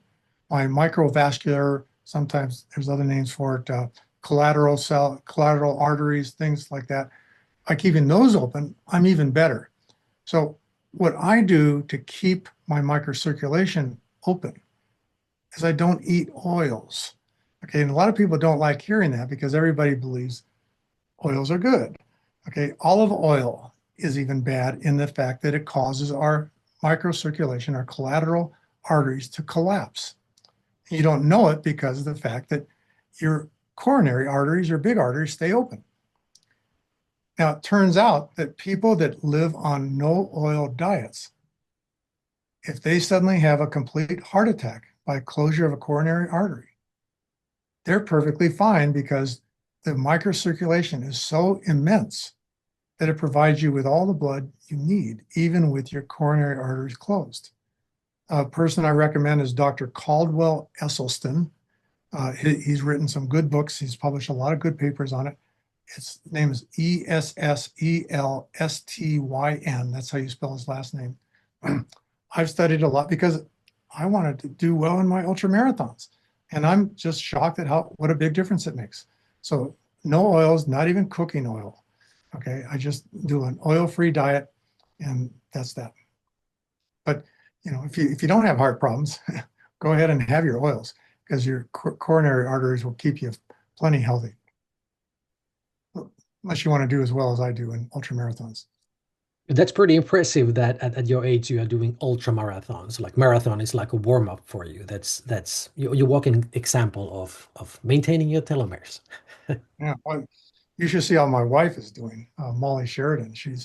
my microvascular, sometimes there's other names for it, collateral arteries, things like that, by keeping those open, I'm even better. So what I do to keep my microcirculation open is I don't eat oils. Okay, and a lot of people don't like hearing that because everybody believes oils are good. Okay, olive oil is even bad in the fact that it causes our microcirculation, our collateral arteries to collapse. You don't know it because of the fact that your coronary arteries, your big arteries, stay open. Now, it turns out that people that live on no oil diets, if they suddenly have a complete heart attack by closure of a coronary artery, they're perfectly fine because the microcirculation is so immense that it provides you with all the blood you need, even with your coronary arteries closed. A person I recommend is Dr. Caldwell Esselstyn. He's written some good books. He's published a lot of good papers on it. His name is Esselstyn. That's how you spell his last name. I've studied a lot because I wanted to do well in my ultra marathons. And I'm just shocked at what a big difference it makes. So no oils, not even cooking oil. Okay, I just do an oil-free diet, and that's that. But if you don't have heart problems, go ahead and have your oils because your coronary arteries will keep you plenty healthy. Unless you want to do as well as I do in ultra marathons. That's pretty impressive that at your age you are doing ultra marathons. Like marathon is like a warm up for you. You're walking example of maintaining your telomeres. Yeah, well, you should see how my wife is doing. Molly Sheridan. She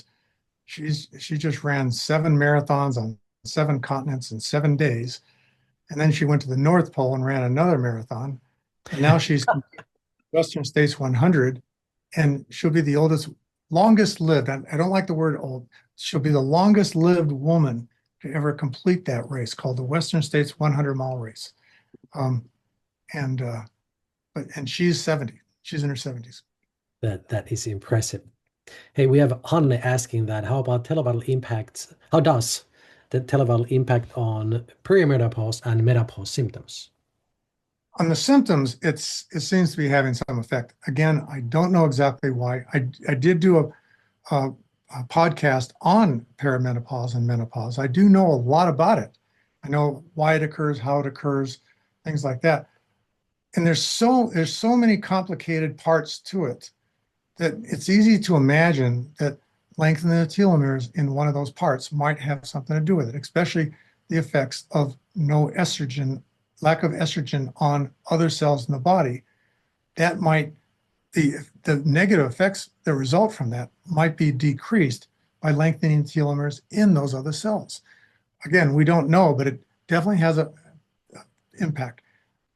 just ran 7 marathons on 7 continents in 7 days, and then she went to the North Pole and ran another marathon, and now she's Western States 100, and she'll be the longest lived. I don't like the word old. She'll be the longest lived woman to ever complete that race called the Western States 100-mile race. And she's 70. She's in her 70s. That is impressive. Hey, we have Hanne asking that how does the televital impact on perimenopause and menopause symptoms? On the symptoms, it seems to be having some effect. Again, I don't know exactly why. I did do a podcast on perimenopause and menopause. I do know a lot about it. I know why it occurs, how it occurs, things like that. And there's so many complicated parts to it that it's easy to imagine that lengthening the telomeres in one of those parts might have something to do with it, especially the effects of lack of estrogen on other cells in the body. That might, the negative effects that result from that might be decreased by lengthening telomeres in those other cells. Again, we don't know, but it definitely has an impact.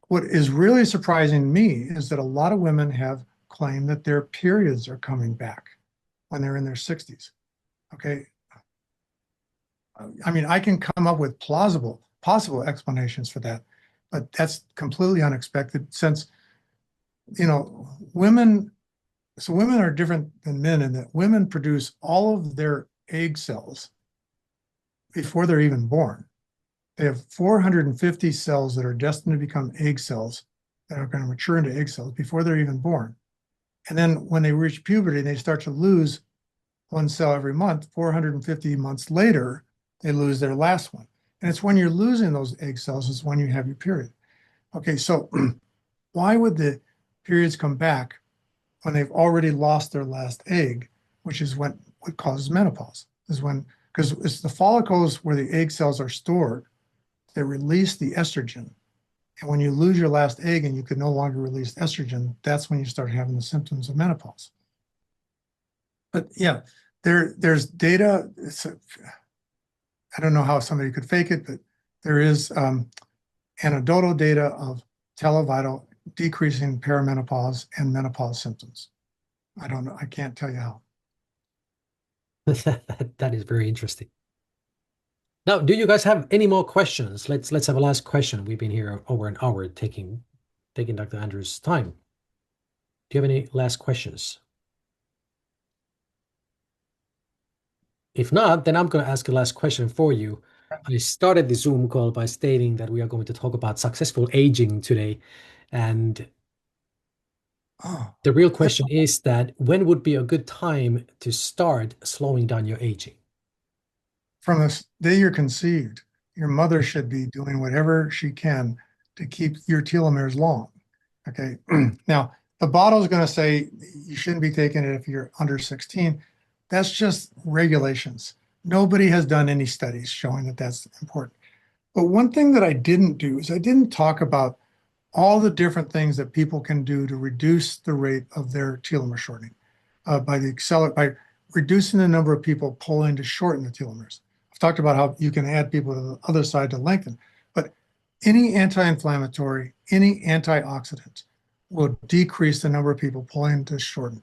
What is really surprising to me is that a lot of women have claimed that their periods are coming back when they're in their 60s. Okay. I mean, I can come up with possible explanations for that, but that's completely unexpected since, women are different than men in that women produce all of their egg cells before they're even born. They have 450 cells that are destined to become egg cells that are going to mature into egg cells before they're even born. And then when they reach puberty, they start to lose one cell every month. 450 months later, they lose their last one. And it's when you're losing those egg cells is when you have your period. Okay, so why would the periods come back when they've already lost their last egg, which is what causes menopause? Because it's the follicles where the egg cells are stored that release the estrogen. And when you lose your last egg and you can no longer release estrogen, that's when you start having the symptoms of menopause. But yeah, there's data. I don't know how somebody could fake it, but there is anecdotal data of televital decreasing perimenopause and menopause symptoms. I don't know. I can't tell you how. That is very interesting. Now, do you guys have any more questions? Let's have a last question. We've been here over an hour taking Dr. Andrews' time. Do you have any last questions? If not, then I'm going to ask a last question for you. I started the Zoom call by stating that we are going to talk about successful aging today. And the real question is that when would be a good time to start slowing down your aging? From the day you're conceived, your mother should be doing whatever she can to keep your telomeres long. Okay. Now, the bottle is going to say you shouldn't be taking it if you're under 16. That's just regulations. Nobody has done any studies showing that that's important. But one thing that I didn't do is I didn't talk about all the different things that people can do to reduce the rate of their telomere shortening. by reducing the number of people pulling to shorten the telomeres. I've talked about how you can add people to the other side to lengthen, but any anti-inflammatory, any antioxidant will decrease the number of people pulling to shorten.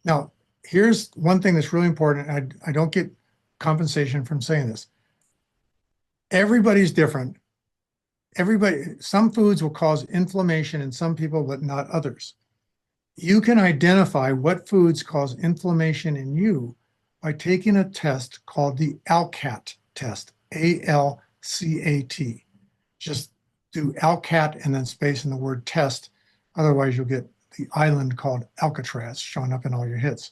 Now, here's one thing that's really important. I don't get compensation from saying this. Everybody's different. Some foods will cause inflammation in some people, but not others. You can identify what foods cause inflammation in you by taking a test called the ALCAT test, ALCAT. Just do ALCAT and then space in the word test. Otherwise, you'll get the island called Alcatraz showing up in all your hits.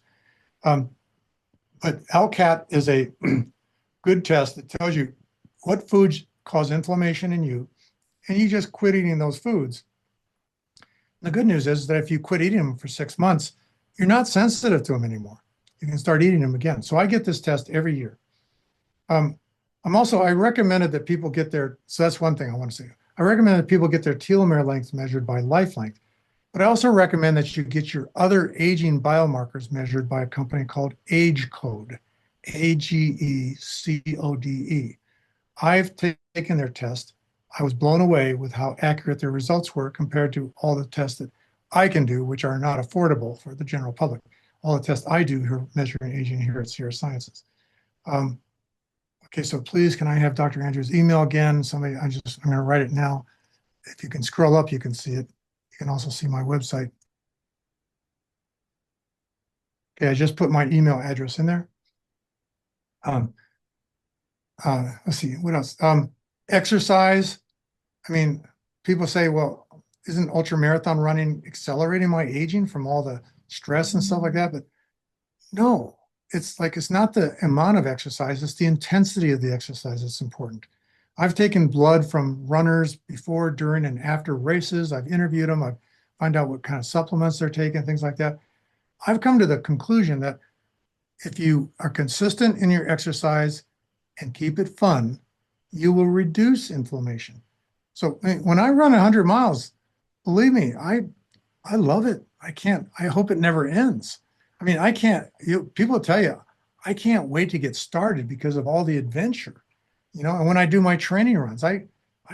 But ALCAT is a good test that tells you what foods cause inflammation in you, and you just quit eating those foods. The good news is that if you quit eating them for 6 months, you're not sensitive to them anymore. You can start eating them again. So I get this test every year. I recommended that people get so that's one thing I want to say. I recommend that people get their telomere length measured by life length, but I also recommend that you get your other aging biomarkers measured by a company called AgeCode, AGECODE. I've taken their test. I was blown away with how accurate their results were compared to all the tests that I can do, which are not affordable for the general public. All the tests I do here measuring aging here at Sierra Sciences. Okay, so please, can I have Dr. Andrews' email again? I'm going to write it now. If you can scroll up, you can see it. You can also see my website. Okay, I just put my email address in there. Let's see, what else? Exercise. I mean, people say, well, isn't ultramarathon running accelerating my aging from all the stress and stuff like that? But no, it's not the amount of exercise, it's the intensity of the exercise that's important. I've taken blood from runners before, during, and after races. I've interviewed them. I've found out what kind of supplements they're taking, things like that. I've come to the conclusion that if you are consistent in your exercise and keep it fun, you will reduce inflammation. So when I run 100 miles, believe me, I love it. I hope it never ends. I mean, people tell you, I can't wait to get started because of all the adventure, and when I do my training runs, I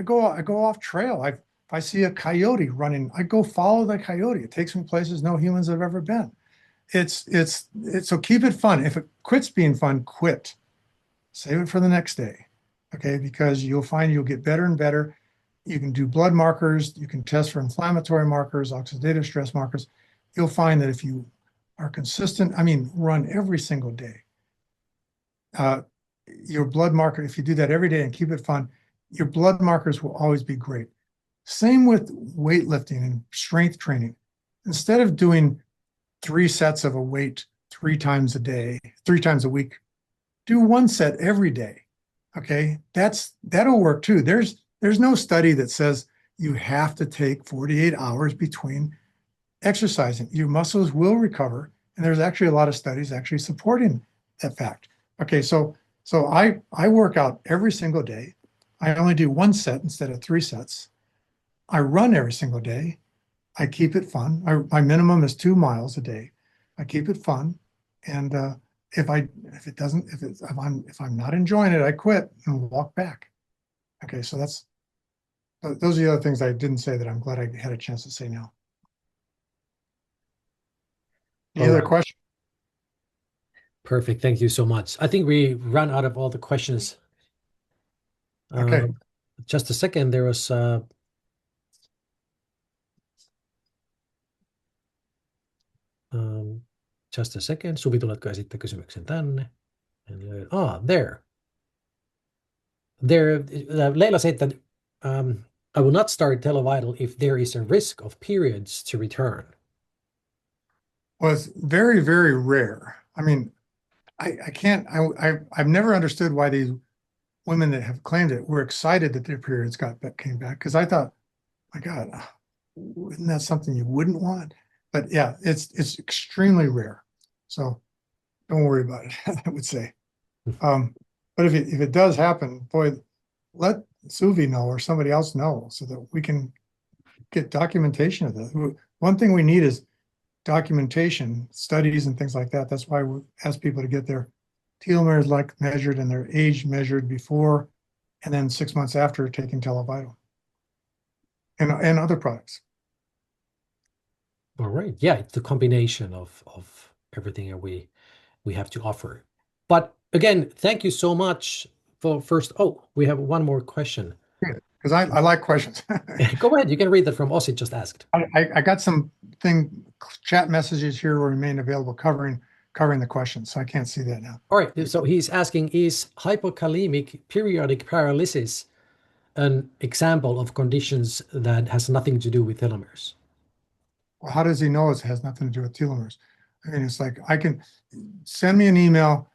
go off trail. If I see a coyote running, I go follow the coyote. It takes me places no humans have ever been. So keep it fun. If it quits being fun, quit. Save it for the next day. Okay, because you'll find you'll get better and better. You can do blood markers. You can test for inflammatory markers, oxidative stress markers. You'll find that if you are consistent, run every single day, your blood marker, if you do that every day and keep it fun, your blood markers will always be great. Same with weightlifting and strength training. Instead of doing 3 sets of a weight 3 times a week, do 1 set every day. Okay, that'll work too. There's no study that says you have to take 48 hours between exercising. Your muscles will recover, and there's actually a lot of studies actually supporting that fact. Okay, so I work out every single day. I only do 1 set instead of 3 sets. I run every single day. I keep it fun. My minimum is 2 miles a day. I keep it fun, and if I'm not enjoying it, I quit and walk back. Okay, so those are the other things I didn't say that I'm glad I had a chance to say now. Any All other right. questions? Perfect. Thank you so much. I think we ran out of all the questions. Okay. Just a second. There was just a second. Suvi, tuletko esittää kysymyksen tänne? There. Leila said that I will not start Telovital if there is a risk of periods to return. Well, it's very, very rare. I've never understood why these women that have claimed it were excited that their periods came back, because I thought, my God, isn't that something you wouldn't want? But yeah, it's extremely rare. So don't worry about it, I would say. But if it does happen, boy, let Suvi know or somebody else know so that we can get documentation of that. One thing we need is documentation, studies and things like that. That's why we ask people to get their telomeres like measured and their age measured before and then 6 months after taking Televital and other products. All right. Yeah, it's the combination of everything that we have to offer. But again, thank you so much for first. Oh, we have one more question. Because I like questions. Go ahead. You can read that from us. It just asked. I got some chat messages here will remain available covering the questions. So I can't see that now. All right. So he's asking, is hypokalemic periodic paralysis an example of conditions that has nothing to do with telomeres? Well, how does he know it has nothing to do with telomeres? I mean, it's like I can send me an email,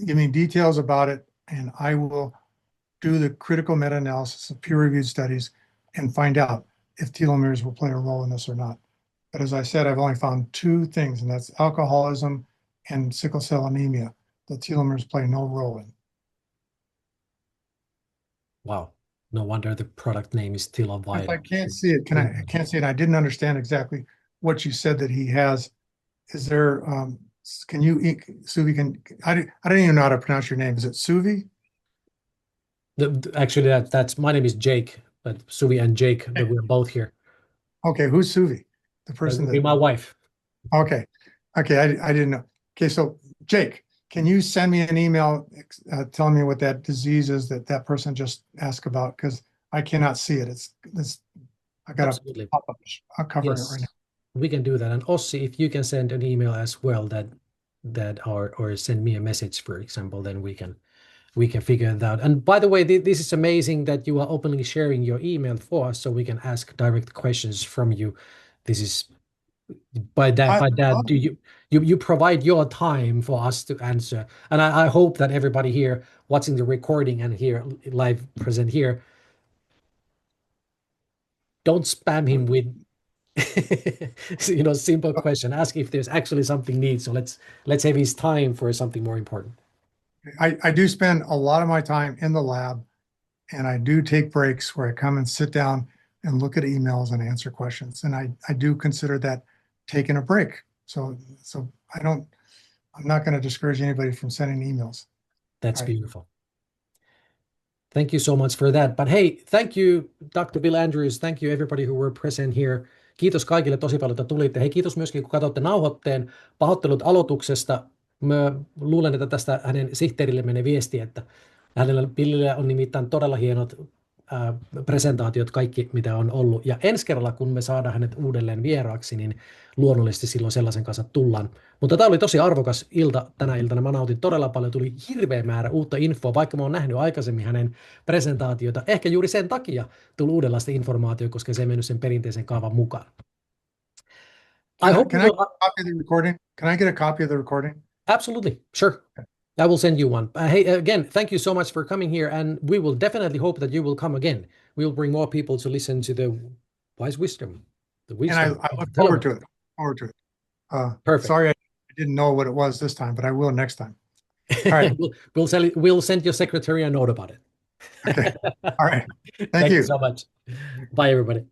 give me details about it, and I will do the critical meta-analysis of peer-reviewed studies and find out if telomeres will play a role in this or not. But as I said, I've only found 2 things, and that's alcoholism and sickle cell anemia that telomeres play no role in. Wow. No wonder the product name is Telovital. If I can't see it, I can't see it. I didn't understand exactly what you said that he has. Is there, can you, Suvi, I don't even know how to pronounce your name. Is it Suvi? Actually, that's my name is Jake, but Suvi and Jake, but we're both here. Okay, who's Suvi? The person That would be my wife. Okay, I didn't know. Okay, so Jake, can you send me an email telling me what that disease is that person just asked about? Because I cannot see it. It's I got Absolutely. I'll cover it right now. We can do that. And Ossi, if you can send an email as well that or send me a message, for example, then we can figure it out. And by the way, this is amazing that you are openly sharing your email for us, so we can ask direct questions from you. This is by that do you provide your time for us to answer. And I hope that everybody here watching the recording and here live present here, don't spam him with simple question. Ask if there's actually something needs. So let's have his time for something more important. I do spend a lot of my time in the lab, and I do take breaks where I come and sit down and look at emails and answer questions. And I do consider that taking a break. So I'm not going to discourage anybody from sending emails. That's beautiful. Thank you so much for that. But hey, thank you, Dr. Bill Andrews. Thank you everybody who were present here. Kiitos kaikille tosi paljon, että tulitte. Hei, kiitos myöskin, kun katsotte nauhoitteen. Pahoittelut aloituksesta. Mä luulen, että tästä hänen sihteerille menee viesti, että Billillä on nimittäin todella hienot presentaatiot, kaikki mitä on ollut. Ja ensi kerralla, kun me saadaan hänet uudelleen vieraaksi, niin luonnollisesti silloin sellaisen kanssa tullaan. Mutta tämä oli tosi arvokas ilta tänä iltana. Mä nautin todella paljon. Tuli hirveä määrä uutta infoa, vaikka mä oon nähnyt aikaisemmin hänen presentaatiota. Ehkä juuri sen takia tuli uudenlaista informaatiota, koska se ei mennyt sen perinteisen kaavan mukaan. Can I get a copy of the recording? Can I get a copy of the recording? Absolutely. Sure. I will send you one. Hey, again, thank you so much for coming here, and we will definitely hope that you will come again. We will bring more people to listen to the wise wisdom. And I look forward to it. Perfect. Sorry, I didn't know what it was this time, but I will next time. All right. We'll send your secretary a note about it. Okay. All right. Thank you so much. Bye, everybody.